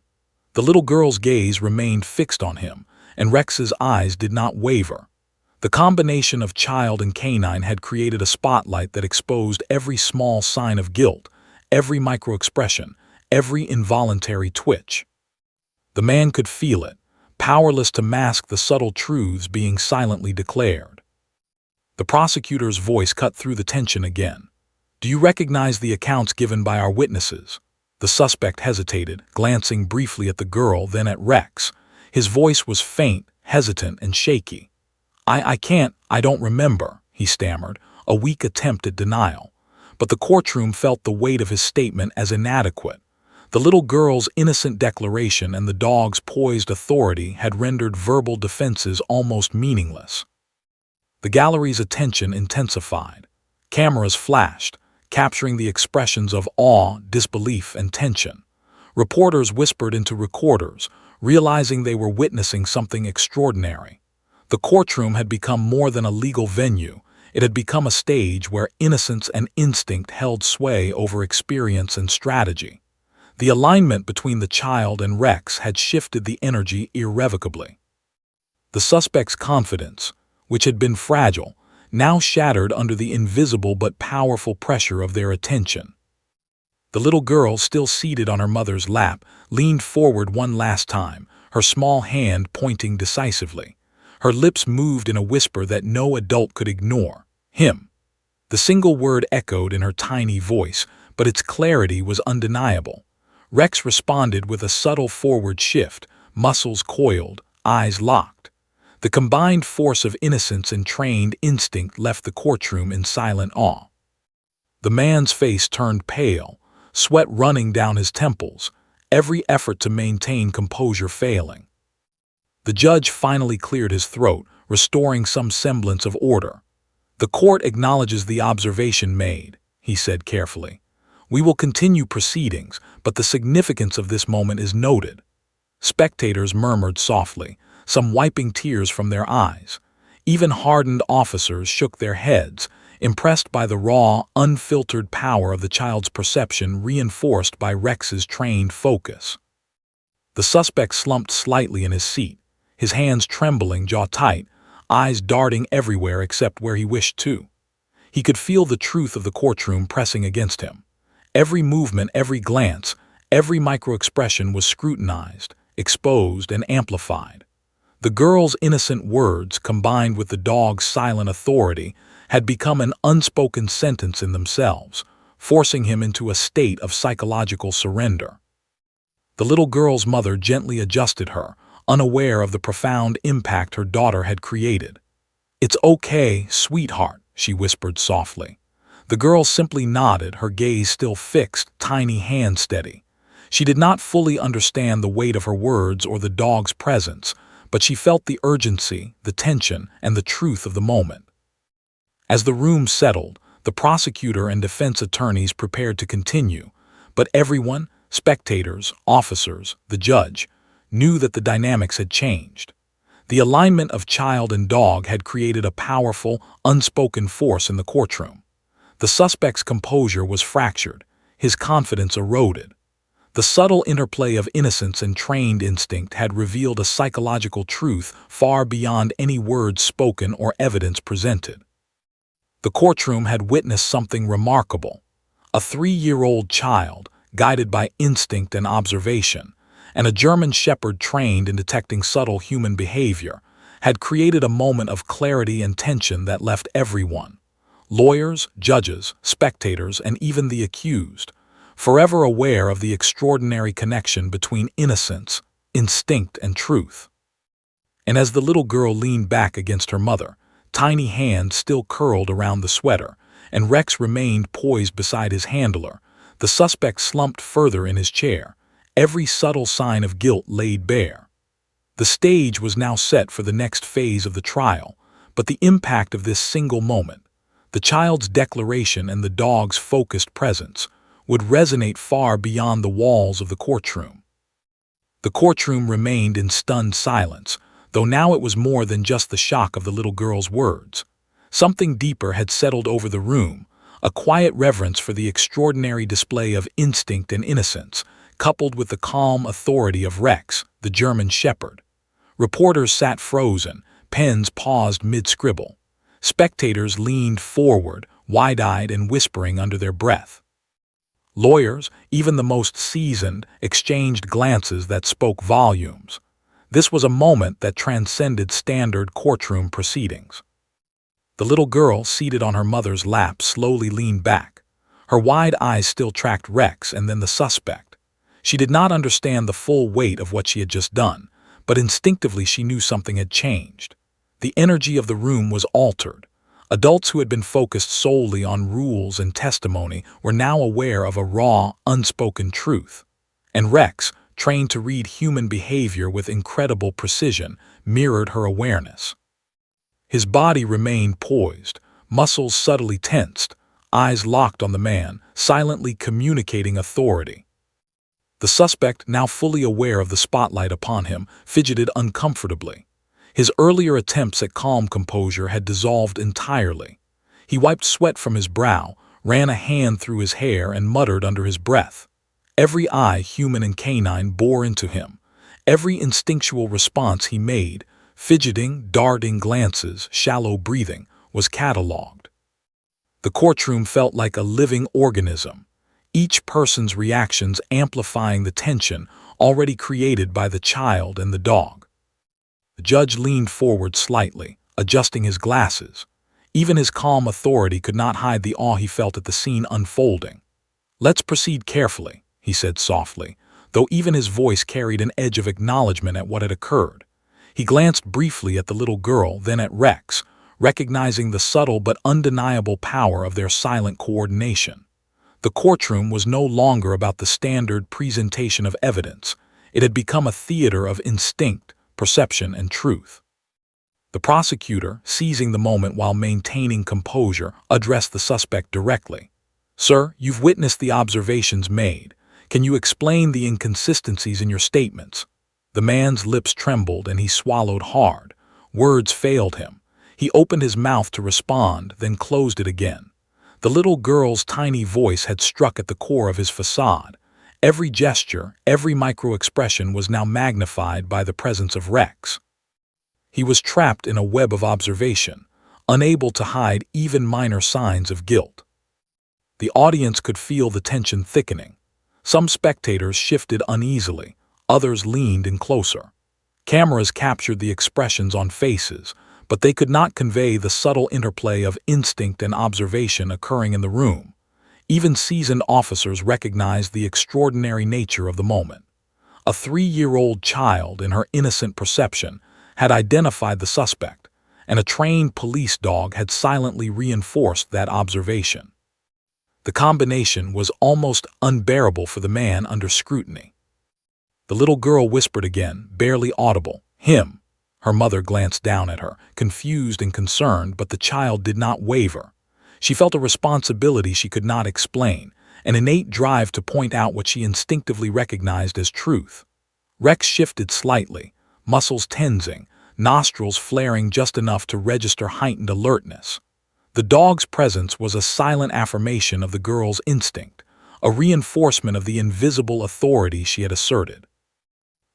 The little girl's gaze remained fixed on him, and Rex's eyes did not waver. The combination of child and canine had created a spotlight that exposed every small sign of guilt, every microexpression, every involuntary twitch. The man could feel it, powerless to mask the subtle truths being silently declared. The prosecutor's voice cut through the tension again. "Do you recognize the accounts given by our witnesses?" The suspect hesitated, glancing briefly at the girl, then at Rex. His voice was faint, hesitant, and shaky. I don't remember," he stammered, a weak attempt at denial. But the courtroom felt the weight of his statement as inadequate. The little girl's innocent declaration and the dog's poised authority had rendered verbal defenses almost meaningless. The gallery's attention intensified. Cameras flashed, capturing the expressions of awe, disbelief, and tension. Reporters whispered into recorders, realizing they were witnessing something extraordinary. The courtroom had become more than a legal venue. It had become a stage where innocence and instinct held sway over experience and strategy. The alignment between the child and Rex had shifted the energy irrevocably. The suspect's confidence, which had been fragile, now shattered under the invisible but powerful pressure of their attention. The little girl, still seated on her mother's lap, leaned forward one last time, her small hand pointing decisively. Her lips moved in a whisper that no adult could ignore. "Him." The single word echoed in her tiny voice, but its clarity was undeniable. Rex responded with a subtle forward shift, muscles coiled, eyes locked. The combined force of innocence and trained instinct left the courtroom in silent awe. The man's face turned pale, sweat running down his temples, every effort to maintain composure failing. The judge finally cleared his throat, restoring some semblance of order. "The court acknowledges the observation made," he said carefully. "We will continue proceedings, but the significance of this moment is noted." Spectators murmured softly, some wiping tears from their eyes. Even hardened officers shook their heads, impressed by the raw, unfiltered power of the child's perception reinforced by Rex's trained focus. The suspect slumped slightly in his seat, his hands trembling, jaw tight, eyes darting everywhere except where he wished to. He could feel the truth of the courtroom pressing against him. Every movement, every glance, every micro-expression was scrutinized, exposed, and amplified. The girl's innocent words, combined with the dog's silent authority, had become an unspoken sentence in themselves, forcing him into a state of psychological surrender. The little girl's mother gently adjusted her, unaware of the profound impact her daughter had created. "It's okay, sweetheart," she whispered softly. The girl simply nodded, her gaze still fixed, tiny hand steady. She did not fully understand the weight of her words or the dog's presence, but she felt the urgency, the tension, and the truth of the moment. As the room settled, the prosecutor and defense attorneys prepared to continue, but everyone, spectators, officers, the judge, knew that the dynamics had changed. The alignment of child and dog had created a powerful, unspoken force in the courtroom. The suspect's composure was fractured, his confidence eroded. The subtle interplay of innocence and trained instinct had revealed a psychological truth far beyond any words spoken or evidence presented. The courtroom had witnessed something remarkable. A 3-year-old child, guided by instinct and observation, and a German shepherd trained in detecting subtle human behavior, had created a moment of clarity and tension that left everyone, lawyers, judges, spectators, and even the accused, forever aware of the extraordinary connection between innocence, instinct, and truth. And as the little girl leaned back against her mother, tiny hands still curled around the sweater, and Rex remained poised beside his handler, the suspect slumped further in his chair, every subtle sign of guilt laid bare. The stage was now set for the next phase of the trial, but the impact of this single moment, the child's declaration and the dog's focused presence, would resonate far beyond the walls of the courtroom. The courtroom remained in stunned silence, though now it was more than just the shock of the little girl's words. Something deeper had settled over the room, a quiet reverence for the extraordinary display of instinct and innocence, coupled with the calm authority of Rex, the German shepherd. Reporters sat frozen, pens paused mid-scribble. Spectators leaned forward, wide-eyed and whispering under their breath. Lawyers, even the most seasoned, exchanged glances that spoke volumes. This was a moment that transcended standard courtroom proceedings. The little girl, seated on her mother's lap, slowly leaned back. Her wide eyes still tracked Rex and then the suspect. She did not understand the full weight of what she had just done, but instinctively she knew something had changed. The energy of the room was altered. Adults who had been focused solely on rules and testimony were now aware of a raw, unspoken truth. And Rex, trained to read human behavior with incredible precision, mirrored her awareness. His body remained poised, muscles subtly tensed, eyes locked on the man, silently communicating authority. The suspect, now fully aware of the spotlight upon him, fidgeted uncomfortably. His earlier attempts at calm composure had dissolved entirely. He wiped sweat from his brow, ran a hand through his hair, and muttered under his breath. Every eye, human and canine, bore into him. Every instinctual response he made, fidgeting, darting glances, shallow breathing, was catalogued. The courtroom felt like a living organism, each person's reactions amplifying the tension already created by the child and the dog. The judge leaned forward slightly, adjusting his glasses. Even his calm authority could not hide the awe he felt at the scene unfolding. "Let's proceed carefully," he said softly, though even his voice carried an edge of acknowledgement at what had occurred. He glanced briefly at the little girl, then at Rex, recognizing the subtle but undeniable power of their silent coordination. The courtroom was no longer about the standard presentation of evidence. It had become a theater of instinct, perception, and truth. The prosecutor, seizing the moment while maintaining composure, addressed the suspect directly. "Sir, you've witnessed the observations made. Can you explain the inconsistencies in your statements?" The man's lips trembled and he swallowed hard. Words failed him. He opened his mouth to respond, then closed it again. The little girl's tiny voice had struck at the core of his facade. Every gesture, every micro-expression was now magnified by the presence of Rex. He was trapped in a web of observation, unable to hide even minor signs of guilt. The audience could feel the tension thickening. Some spectators shifted uneasily, others leaned in closer. Cameras captured the expressions on faces, but they could not convey the subtle interplay of instinct and observation occurring in the room. Even seasoned officers recognized the extraordinary nature of the moment. A 3-year-old child, in her innocent perception, had identified the suspect, and a trained police dog had silently reinforced that observation. The combination was almost unbearable for the man under scrutiny. The little girl whispered again, barely audible, "Him." Her mother glanced down at her, confused and concerned, but the child did not waver. She felt a responsibility she could not explain, an innate drive to point out what she instinctively recognized as truth. Rex shifted slightly, muscles tensing, nostrils flaring just enough to register heightened alertness. The dog's presence was a silent affirmation of the girl's instinct, a reinforcement of the invisible authority she had asserted.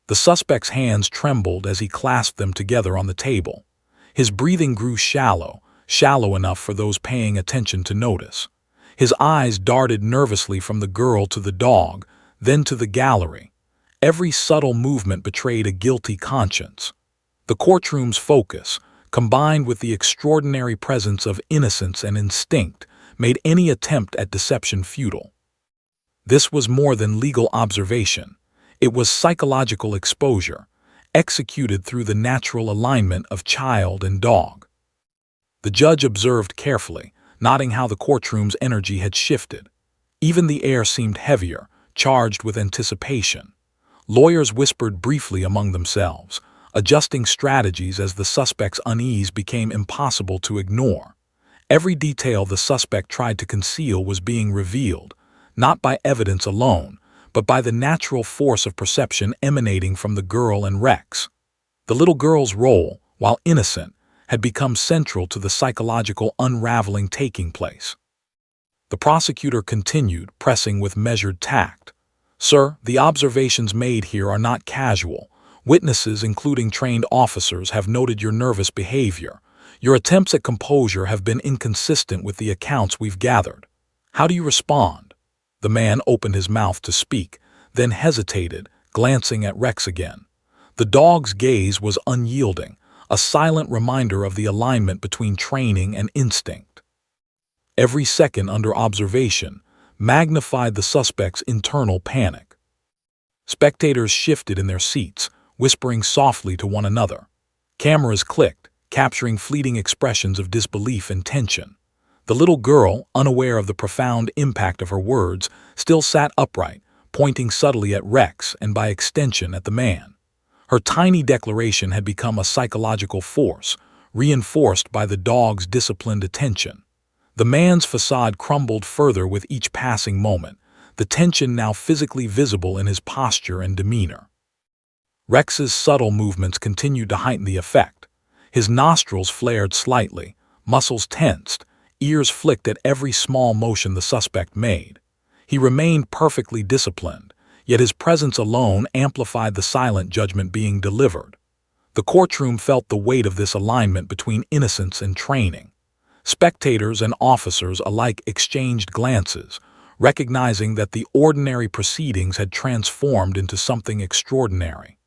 The suspect's hands trembled as he clasped them together on the table. His breathing grew shallow, shallow enough for those paying attention to notice. His eyes darted nervously from the girl to the dog, then to the gallery. Every subtle movement betrayed a guilty conscience. The courtroom's focus, combined with the extraordinary presence of innocence and instinct, made any attempt at deception futile. This was more than legal observation. It was psychological exposure, executed through the natural alignment of child and dog. The judge observed carefully, noting how the courtroom's energy had shifted. Even the air seemed heavier, charged with anticipation. Lawyers whispered briefly among themselves, adjusting strategies as the suspect's unease became impossible to ignore. Every detail the suspect tried to conceal was being revealed, not by evidence alone, but by the natural force of perception emanating from the girl and Rex. The little girl's role, while innocent, had become central to the psychological unraveling taking place. The prosecutor continued, pressing with measured tact. "Sir, the observations made here are not casual. Witnesses, including trained officers, have noted your nervous behavior. Your attempts at composure have been inconsistent with the accounts we've gathered. How do you respond?" The man opened his mouth to speak, then hesitated, glancing at Rex again. The dog's gaze was unyielding, a silent reminder of the alignment between training and instinct. Every second under observation magnified the suspect's internal panic. Spectators shifted in their seats, whispering softly to one another. Cameras clicked, capturing fleeting expressions of disbelief and tension. The little girl, unaware of the profound impact of her words, still sat upright, pointing subtly at Rex and by extension at the man. Her tiny declaration had become a psychological force, reinforced by the dog's disciplined attention. The man's facade crumbled further with each passing moment, the tension now physically visible in his posture and demeanor. Rex's subtle movements continued to heighten the effect. His nostrils flared slightly, muscles tensed, ears flicked at every small motion the suspect made. He remained perfectly disciplined, yet his presence alone amplified the silent judgment being delivered. The courtroom felt the weight of this alignment between innocence and training. Spectators and officers alike exchanged glances, recognizing that the ordinary proceedings had transformed into something extraordinary.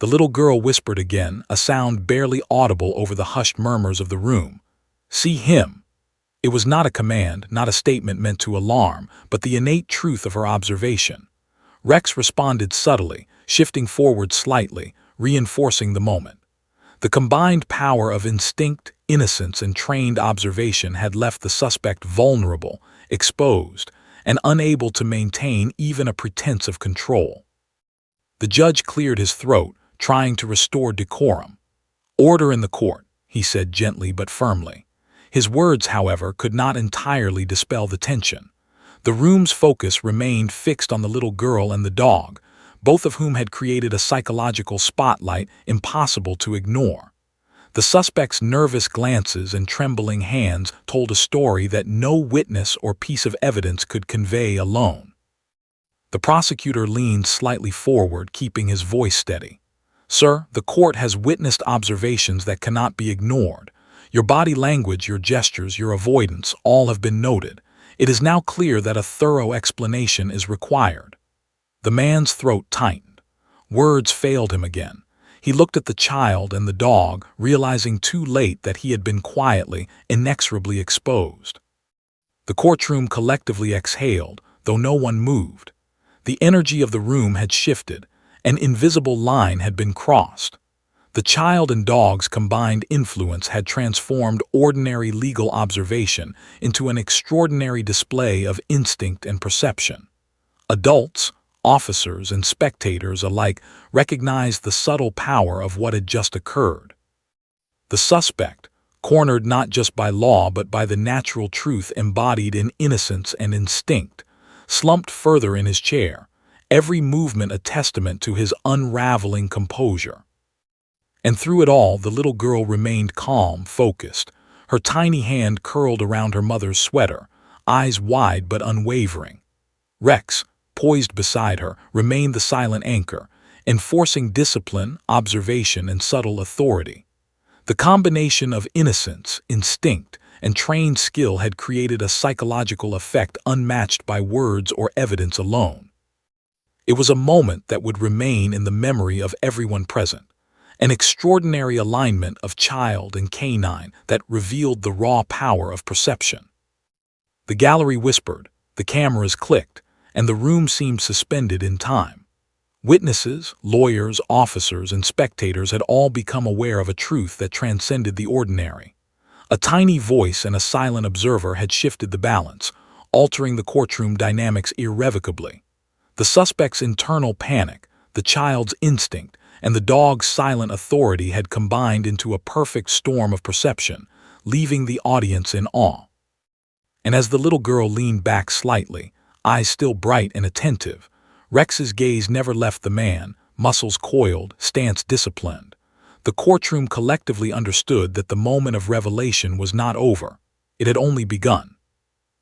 The little girl whispered again, a sound barely audible over the hushed murmurs of the room. "See him." It was not a command, not a statement meant to alarm, but the innate truth of her observation. Rex responded subtly, shifting forward slightly, reinforcing the moment. The combined power of instinct, innocence, and trained observation had left the suspect vulnerable, exposed, and unable to maintain even a pretense of control. The judge cleared his throat, trying to restore decorum. "Order in the court," he said gently but firmly. His words, however, could not entirely dispel the tension. The room's focus remained fixed on the little girl and the dog, both of whom had created a psychological spotlight impossible to ignore. The suspect's nervous glances and trembling hands told a story that no witness or piece of evidence could convey alone. The prosecutor leaned slightly forward, keeping his voice steady. "Sir, the court has witnessed observations that cannot be ignored. Your body language, your gestures, your avoidance, all have been noted. It is now clear that a thorough explanation is required." The man's throat tightened. Words failed him again. He looked at the child and the dog, realizing too late that he had been quietly, inexorably exposed. The courtroom collectively exhaled, though no one moved. The energy of the room had shifted. An invisible line had been crossed. The child and dog's combined influence had transformed ordinary legal observation into an extraordinary display of instinct and perception. Adults, officers, and spectators alike recognized the subtle power of what had just occurred. The suspect, cornered not just by law but by the natural truth embodied in innocence and instinct, slumped further in his chair, every movement a testament to his unraveling composure. And through it all, the little girl remained calm, focused, her tiny hand curled around her mother's sweater, eyes wide but unwavering. Rex, poised beside her, remained the silent anchor, enforcing discipline, observation, and subtle authority. The combination of innocence, instinct, and trained skill had created a psychological effect unmatched by words or evidence alone. It was a moment that would remain in the memory of everyone present, an extraordinary alignment of child and canine that revealed the raw power of perception. The gallery whispered, the cameras clicked, and the room seemed suspended in time. Witnesses, lawyers, officers, and spectators had all become aware of a truth that transcended the ordinary. A tiny voice and a silent observer had shifted the balance, altering the courtroom dynamics irrevocably. The suspect's internal panic, the child's instinct, and the dog's silent authority had combined into a perfect storm of perception, leaving the audience in awe. And as the little girl leaned back slightly, eyes still bright and attentive, Rex's gaze never left the man, muscles coiled, stance disciplined. The courtroom collectively understood that the moment of revelation was not over. It had only begun.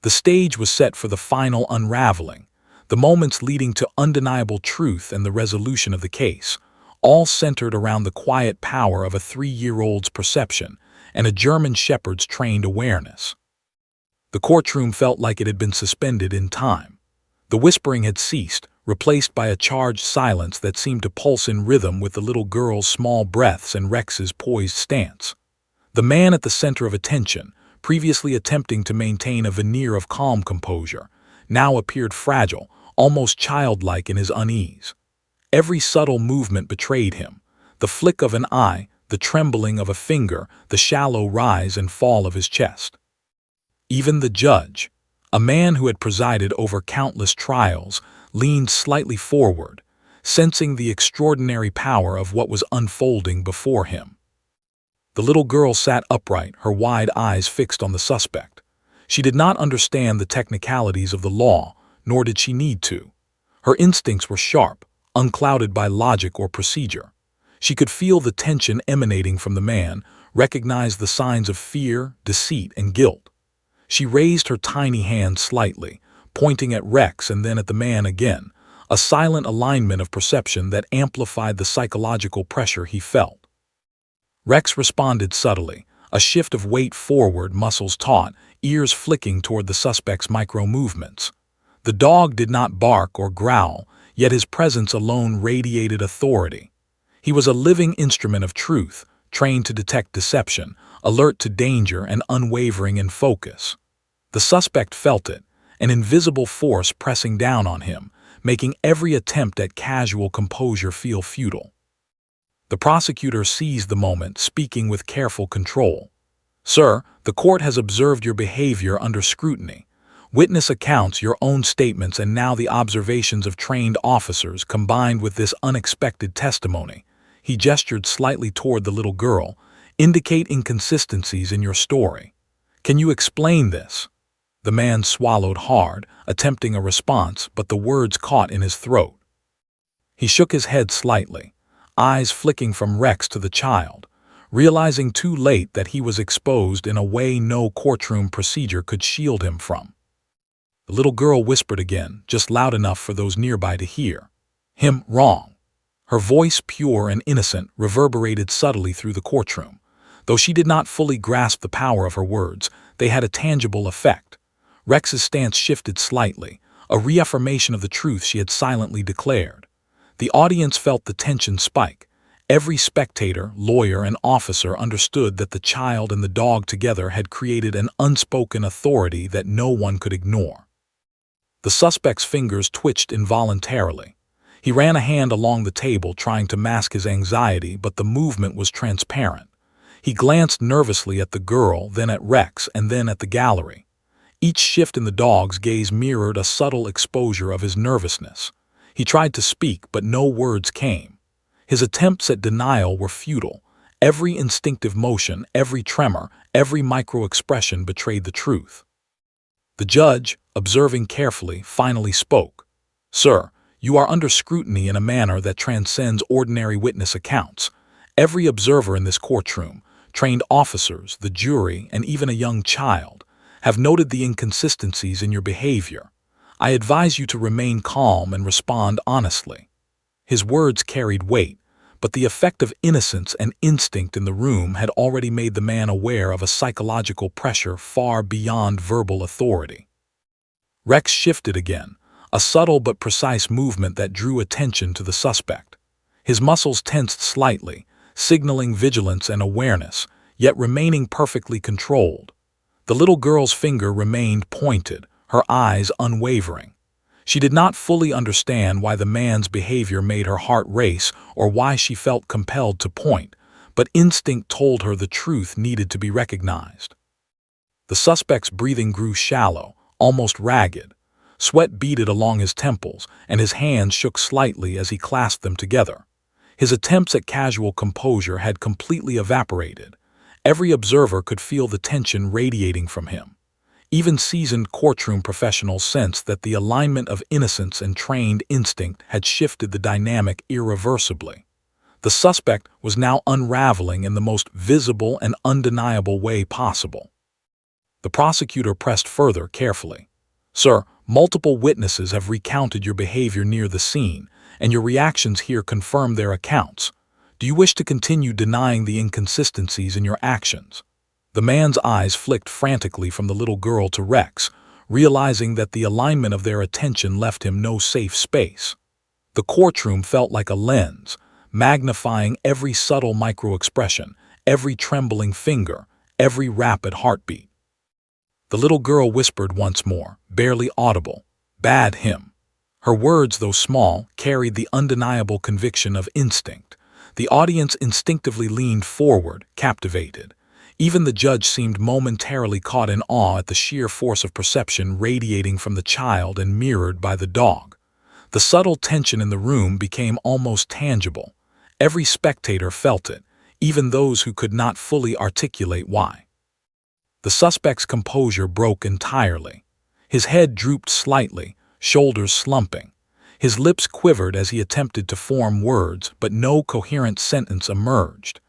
The stage was set for the final unraveling, the moments leading to undeniable truth and the resolution of the case, all centered around the quiet power of a 3-year-old's perception and a German shepherd's trained awareness. The courtroom felt like it had been suspended in time. The whispering had ceased, replaced by a charged silence that seemed to pulse in rhythm with the little girl's small breaths and Rex's poised stance. The man at the center of attention, previously attempting to maintain a veneer of calm composure, now appeared fragile, almost childlike in his unease. Every subtle movement betrayed him. The flick of an eye, the trembling of a finger, the shallow rise and fall of his chest. Even the judge, a man who had presided over countless trials, leaned slightly forward, sensing the extraordinary power of what was unfolding before him. The little girl sat upright, her wide eyes fixed on the suspect. She did not understand the technicalities of the law, nor did she need to. Her instincts were sharp, unclouded by logic or procedure. She could feel the tension emanating from the man, recognize the signs of fear, deceit, and guilt. She raised her tiny hand slightly, pointing at Rex and then at the man again, a silent alignment of perception that amplified the psychological pressure he felt. Rex responded subtly, a shift of weight forward, muscles taut, ears flicking toward the suspect's micro-movements. The dog did not bark or growl, yet his presence alone radiated authority. He was a living instrument of truth, trained to detect deception, alert to danger and unwavering in focus. The suspect felt it, an invisible force pressing down on him, making every attempt at casual composure feel futile. The prosecutor seized the moment, speaking with careful control. "Sir, the court has observed your behavior under scrutiny. Witness accounts, your own statements, and now the observations of trained officers combined with this unexpected testimony." He gestured slightly toward the little girl, "indicate inconsistencies in your story. Can you explain this?" The man swallowed hard, attempting a response, but the words caught in his throat. He shook his head slightly, eyes flicking from Rex to the child, realizing too late that he was exposed in a way no courtroom procedure could shield him from. The little girl whispered again, just loud enough for those nearby to hear. "Him wrong." Her voice, pure and innocent, reverberated subtly through the courtroom. Though she did not fully grasp the power of her words, they had a tangible effect. Rex's stance shifted slightly, a reaffirmation of the truth she had silently declared. The audience felt the tension spike. Every spectator, lawyer, and officer understood that the child and the dog together had created an unspoken authority that no one could ignore. The suspect's fingers twitched involuntarily. He ran a hand along the table, trying to mask his anxiety, but the movement was transparent. He glanced nervously at the girl, then at Rex, and then at the gallery. Each shift in the dog's gaze mirrored a subtle exposure of his nervousness. He tried to speak, but no words came. His attempts at denial were futile. Every instinctive motion, every tremor, every micro-expression betrayed the truth. The judge, observing carefully, finally spoke. "Sir, you are under scrutiny in a manner that transcends ordinary witness accounts. Every observer in this courtroom, trained officers, the jury, and even a young child, have noted the inconsistencies in your behavior. I advise you to remain calm and respond honestly." His words carried weight, but the effect of innocence and instinct in the room had already made the man aware of a psychological pressure far beyond verbal authority. Rex shifted again, a subtle but precise movement that drew attention to the suspect. His muscles tensed slightly, signaling vigilance and awareness, yet remaining perfectly controlled. The little girl's finger remained pointed, her eyes unwavering. She did not fully understand why the man's behavior made her heart race or why she felt compelled to point, but instinct told her the truth needed to be recognized. The suspect's breathing grew shallow, almost ragged. Sweat beaded along his temples, and his hands shook slightly as he clasped them together. His attempts at casual composure had completely evaporated. Every observer could feel the tension radiating from him. Even seasoned courtroom professionals sensed that the alignment of innocence and trained instinct had shifted the dynamic irreversibly. The suspect was now unraveling in the most visible and undeniable way possible. The prosecutor pressed further carefully. "Sir, multiple witnesses have recounted your behavior near the scene, and your reactions here confirm their accounts. Do you wish to continue denying the inconsistencies in your actions?" The man's eyes flicked frantically from the little girl to Rex, realizing that the alignment of their attention left him no safe space. The courtroom felt like a lens, magnifying every subtle micro-expression, every trembling finger, every rapid heartbeat. The little girl whispered once more, barely audible, "Bad him." Her words, though small, carried the undeniable conviction of instinct. The audience instinctively leaned forward, captivated. Even the judge seemed momentarily caught in awe at the sheer force of perception radiating from the child and mirrored by the dog. The subtle tension in the room became almost tangible. Every spectator felt it, even those who could not fully articulate why. The suspect's composure broke entirely. His head drooped slightly, shoulders slumping. His lips quivered as he attempted to form words, but no coherent sentence emerged.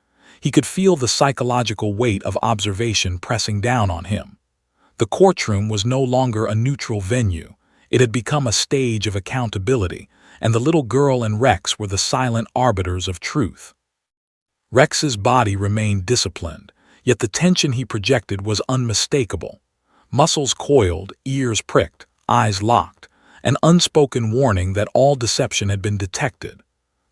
He could feel the psychological weight of observation pressing down on him. The courtroom was no longer a neutral venue. It had become a stage of accountability, and the little girl and Rex were the silent arbiters of truth. Rex's body remained disciplined, yet the tension he projected was unmistakable. Muscles coiled, ears pricked, eyes locked, an unspoken warning that all deception had been detected.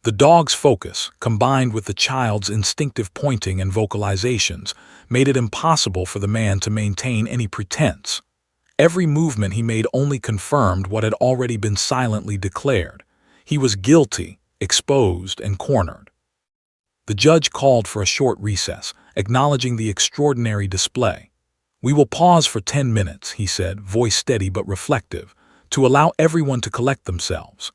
The dog's focus, combined with the child's instinctive pointing and vocalizations, made it impossible for the man to maintain any pretense. Every movement he made only confirmed what had already been silently declared. He was guilty, exposed, and cornered. The judge called for a short recess, acknowledging the extraordinary display. "We will pause for 10 minutes," he said, voice steady but reflective, "to allow everyone to collect themselves."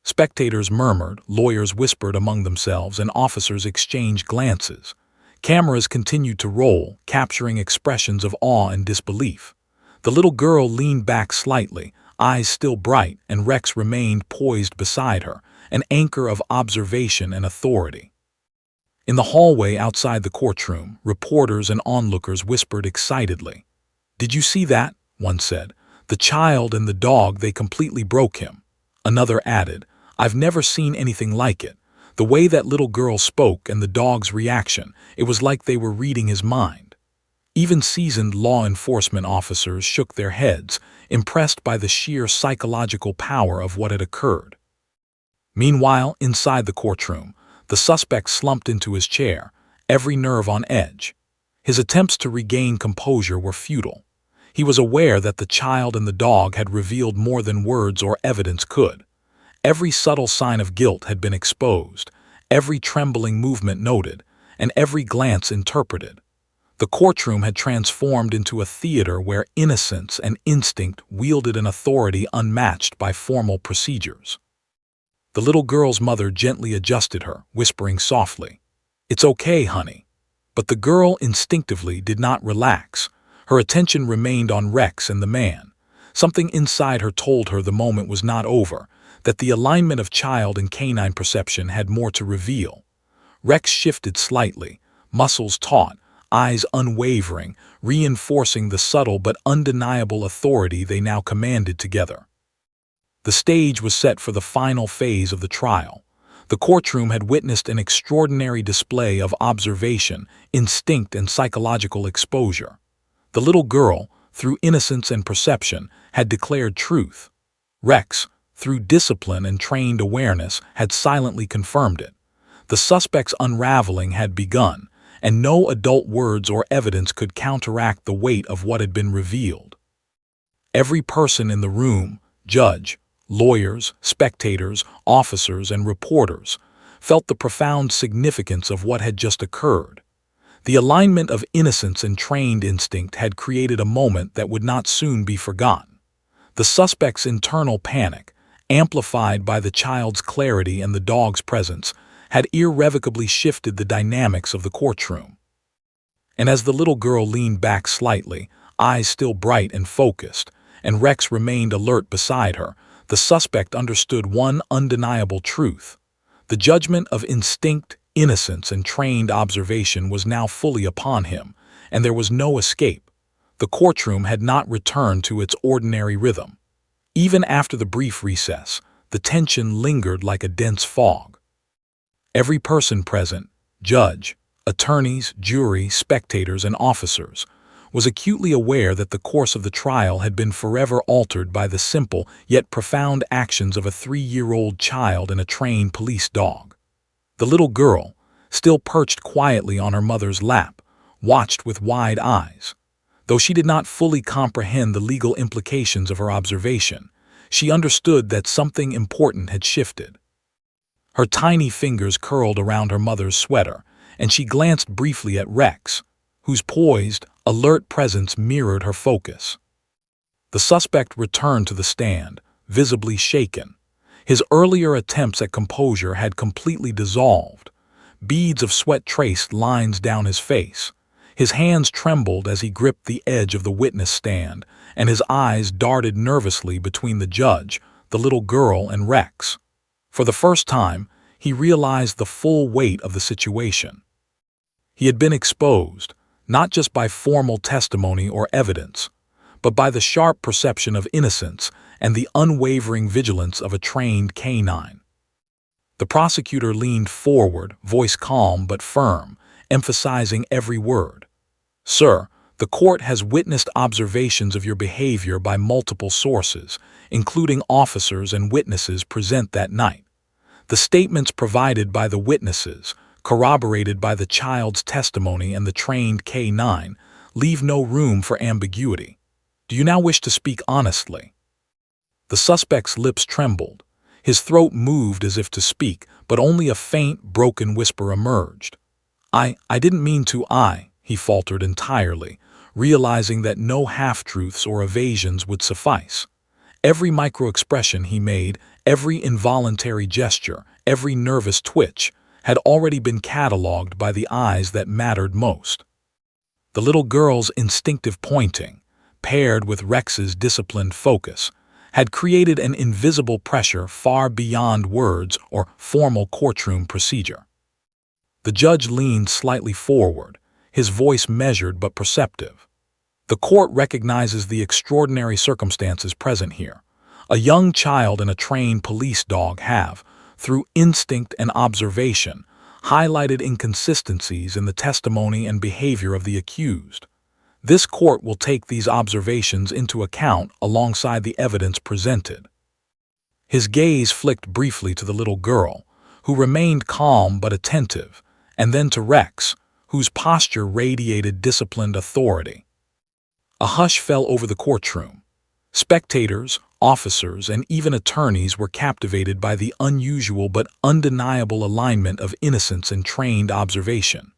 Spectators murmured, lawyers whispered among themselves, and officers exchanged glances. Cameras continued to roll, capturing expressions of awe and disbelief. The little girl leaned back slightly, eyes still bright, and Rex remained poised beside her, an anchor of observation and authority. In the hallway outside the courtroom, reporters and onlookers whispered excitedly. "Did you see that?" one said. "The child and the dog, they completely broke him." Another added, "I've never seen anything like it. The way that little girl spoke and the dog's reaction, it was like they were reading his mind." Even seasoned law enforcement officers shook their heads, impressed by the sheer psychological power of what had occurred. Meanwhile, inside the courtroom, the suspect slumped into his chair, every nerve on edge. His attempts to regain composure were futile. He was aware that the child and the dog had revealed more than words or evidence could. Every subtle sign of guilt had been exposed, every trembling movement noted, and every glance interpreted. The courtroom had transformed into a theater where innocence and instinct wielded an authority unmatched by formal procedures. The little girl's mother gently adjusted her, whispering softly, "It's okay, honey." But the girl instinctively did not relax. Her attention remained on Rex and the man. Something inside her told her the moment was not over, that the alignment of child and canine perception had more to reveal. Rex shifted slightly, muscles taut, eyes unwavering, reinforcing the subtle but undeniable authority they now commanded together. The stage was set for the final phase of the trial. The courtroom had witnessed an extraordinary display of observation, instinct, and psychological exposure. The little girl, through innocence and perception, had declared truth. Rex, through discipline and trained awareness, had silently confirmed it. The suspect's unraveling had begun, and no adult words or evidence could counteract the weight of what had been revealed. Every person in the room, judge, lawyers, spectators, officers, and reporters, felt the profound significance of what had just occurred. The alignment of innocence and trained instinct had created a moment that would not soon be forgotten. The suspect's internal panic, amplified by the child's clarity and the dog's presence, had irrevocably shifted the dynamics of the courtroom. And as the little girl leaned back slightly, eyes still bright and focused, and Rex remained alert beside her, the suspect understood one undeniable truth. The judgment of instinct, innocence, and trained observation was now fully upon him, and there was no escape. The courtroom had not returned to its ordinary rhythm. Even after the brief recess, the tension lingered like a dense fog. Every person present, judge, attorneys, jury, spectators, and officers, was acutely aware that the course of the trial had been forever altered by the simple yet profound actions of a 3-year-old child and a trained police dog. The little girl, still perched quietly on her mother's lap, watched with wide eyes. Though she did not fully comprehend the legal implications of her observation, she understood that something important had shifted. Her tiny fingers curled around her mother's sweater, and she glanced briefly at Rex, whose poised, alert presence mirrored her focus. The suspect returned to the stand, visibly shaken. His earlier attempts at composure had completely dissolved. Beads of sweat traced lines down his face. His hands trembled as he gripped the edge of the witness stand, and his eyes darted nervously between the judge, the little girl, and Rex. For the first time, he realized the full weight of the situation. He had been exposed, not just by formal testimony or evidence, but by the sharp perception of innocence and the unwavering vigilance of a trained canine. The prosecutor leaned forward, voice calm but firm, emphasizing every word. "Sir, the court has witnessed observations of your behavior by multiple sources, including officers and witnesses present that night. The statements provided by the witnesses, corroborated by the child's testimony and the trained K9, leave no room for ambiguity. Do you now wish to speak honestly?" The suspect's lips trembled. His throat moved as if to speak, but only a faint, broken whisper emerged. I didn't mean to, he faltered entirely, realizing that no half-truths or evasions would suffice. Every micro-expression he made, every involuntary gesture, every nervous twitch, had already been catalogued by the eyes that mattered most. The little girl's instinctive pointing, paired with Rex's disciplined focus, had created an invisible pressure far beyond words or formal courtroom procedure. The judge leaned slightly forward, his voice measured but perceptive. "The court recognizes the extraordinary circumstances present here. A young child and a trained police dog have, through instinct and observation, highlighted inconsistencies in the testimony and behavior of the accused. This court will take these observations into account alongside the evidence presented." His gaze flicked briefly to the little girl, who remained calm but attentive, and then to Rex, whose posture radiated disciplined authority. A hush fell over the courtroom. Spectators, officers, and even attorneys were captivated by the unusual but undeniable alignment of innocence and trained observation.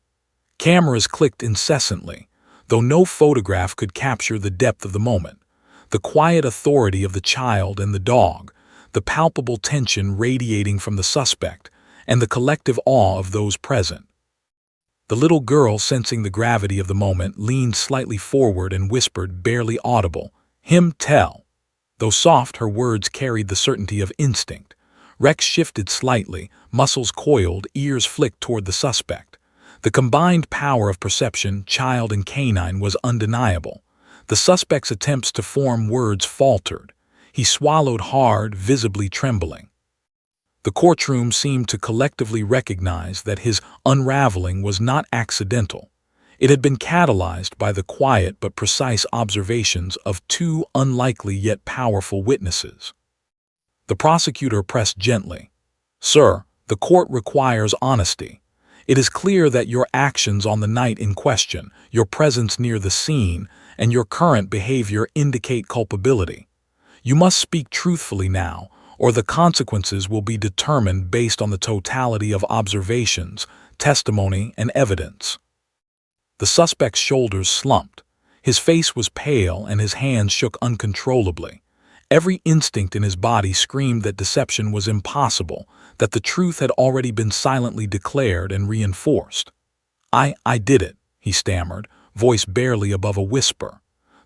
Cameras clicked incessantly, though no photograph could capture the depth of the moment. The quiet authority of the child and the dog, the palpable tension radiating from the suspect, and the collective awe of those present. The little girl, sensing the gravity of the moment, leaned slightly forward and whispered, barely audible, "Him tell." Though soft, her words carried the certainty of instinct. Rex shifted slightly, muscles coiled, ears flicked toward the suspect. The combined power of perception, child and canine, was undeniable. The suspect's attempts to form words faltered. He swallowed hard, visibly trembling. The courtroom seemed to collectively recognize that his unraveling was not accidental. It had been catalyzed by the quiet but precise observations of two unlikely yet powerful witnesses. The prosecutor pressed gently, "Sir, the court requires honesty. It is clear that your actions on the night in question, your presence near the scene, and your current behavior indicate culpability. You must speak truthfully now, or the consequences will be determined based on the totality of observations, testimony, and evidence." The suspect's shoulders slumped. His face was pale and his hands shook uncontrollably. Every instinct in his body screamed that deception was impossible, that the truth had already been silently declared and reinforced. I did it," he stammered, voice barely above a whisper.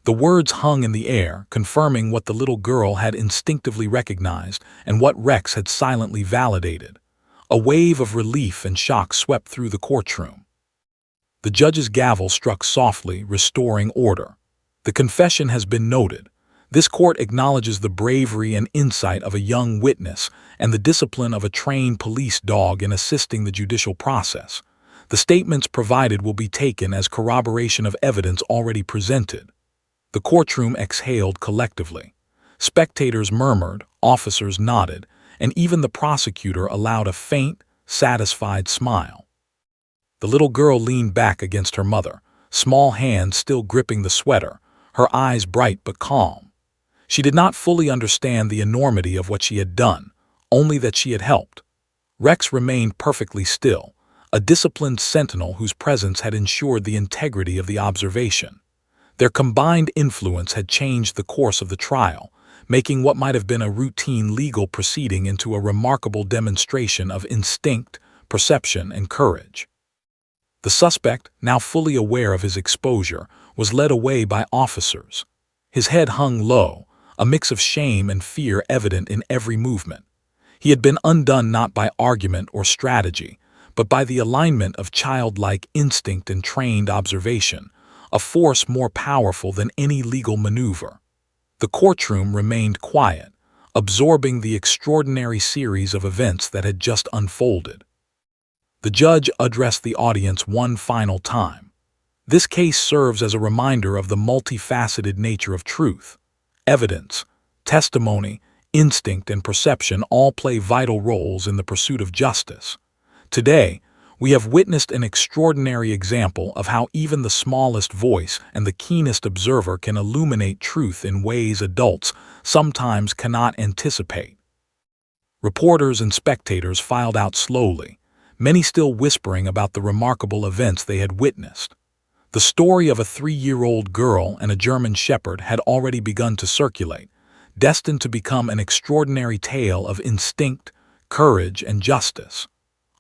The words hung in the air, confirming what the little girl had instinctively recognized and what Rex had silently validated. A wave of relief and shock swept through the courtroom. The judge's gavel struck softly, restoring order. "The confession has been noted. This court acknowledges the bravery and insight of a young witness and the discipline of a trained police dog in assisting the judicial process. The statements provided will be taken as corroboration of evidence already presented." The courtroom exhaled collectively. Spectators murmured, officers nodded, and even the prosecutor allowed a faint, satisfied smile. The little girl leaned back against her mother, small hands still gripping the sweater, her eyes bright but calm. She did not fully understand the enormity of what she had done, only that she had helped. Rex remained perfectly still, a disciplined sentinel whose presence had ensured the integrity of the observation. Their combined influence had changed the course of the trial, making what might have been a routine legal proceeding into a remarkable demonstration of instinct, perception, and courage. The suspect, now fully aware of his exposure, was led away by officers. His head hung low, a mix of shame and fear evident in every movement. He had been undone not by argument or strategy, but by the alignment of childlike instinct and trained observation, a force more powerful than any legal maneuver. The courtroom remained quiet, absorbing the extraordinary series of events that had just unfolded. The judge addressed the audience one final time. This case serves as a reminder of the multifaceted nature of truth. Evidence, testimony, instinct, and perception all play vital roles in the pursuit of justice. Today, we have witnessed an extraordinary example of how even the smallest voice and the keenest observer can illuminate truth in ways adults sometimes cannot anticipate. Reporters and spectators filed out slowly, many still whispering about the remarkable events they had witnessed. The story of a 3-year-old girl and a German shepherd had already begun to circulate, destined to become an extraordinary tale of instinct, courage, and justice.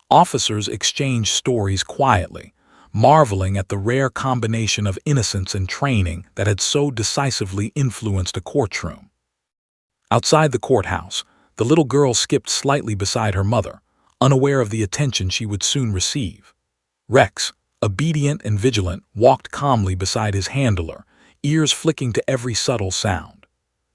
Officers exchanged stories quietly, marveling at the rare combination of innocence and training that had so decisively influenced a courtroom. Outside the courthouse, the little girl skipped slightly beside her mother, unaware of the attention she would soon receive. Rex, obedient and vigilant, walked calmly beside his handler, ears flicking to every subtle sound.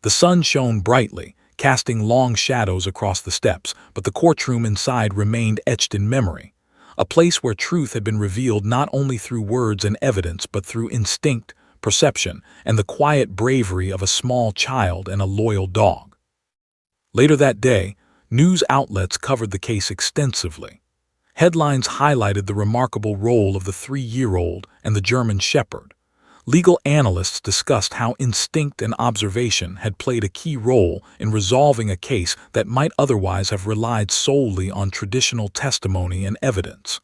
The sun shone brightly, casting long shadows across the steps, but the courtroom inside remained etched in memory, a place where truth had been revealed not only through words and evidence but through instinct, perception, and the quiet bravery of a small child and a loyal dog. Later that day, news outlets covered the case extensively. Headlines highlighted the remarkable role of the 3-year-old and the German shepherd. Legal analysts discussed how instinct and observation had played a key role in resolving a case that might otherwise have relied solely on traditional testimony and evidence.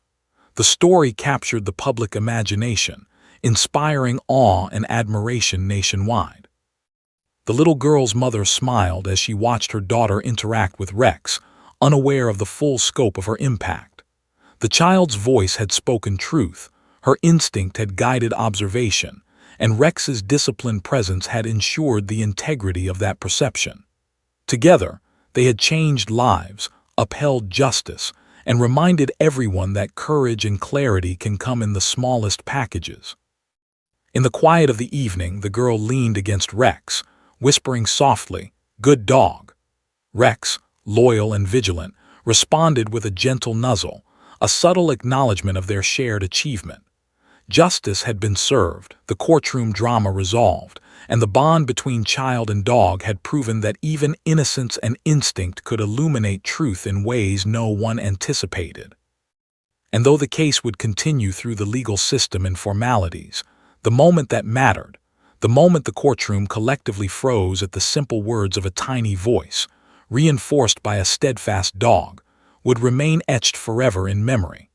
The story captured the public imagination, inspiring awe and admiration nationwide. The little girl's mother smiled as she watched her daughter interact with Rex, unaware of the full scope of her impact. The child's voice had spoken truth, her instinct had guided observation, and Rex's disciplined presence had ensured the integrity of that perception. Together, they had changed lives, upheld justice, and reminded everyone that courage and clarity can come in the smallest packages. In the quiet of the evening, the girl leaned against Rex, whispering softly, "Good dog." Rex, loyal and vigilant, responded with a gentle nuzzle, a subtle acknowledgement of their shared achievement. Justice had been served, the courtroom drama resolved, and the bond between child and dog had proven that even innocence and instinct could illuminate truth in ways no one anticipated. And though the case would continue through the legal system and formalities, the moment that mattered, the moment the courtroom collectively froze at the simple words of a tiny voice, reinforced by a steadfast dog, would remain etched forever in memory.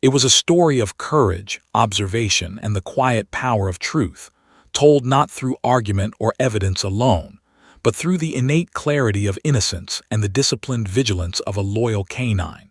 It was a story of courage, observation, and the quiet power of truth, told not through argument or evidence alone, but through the innate clarity of innocence and the disciplined vigilance of a loyal canine.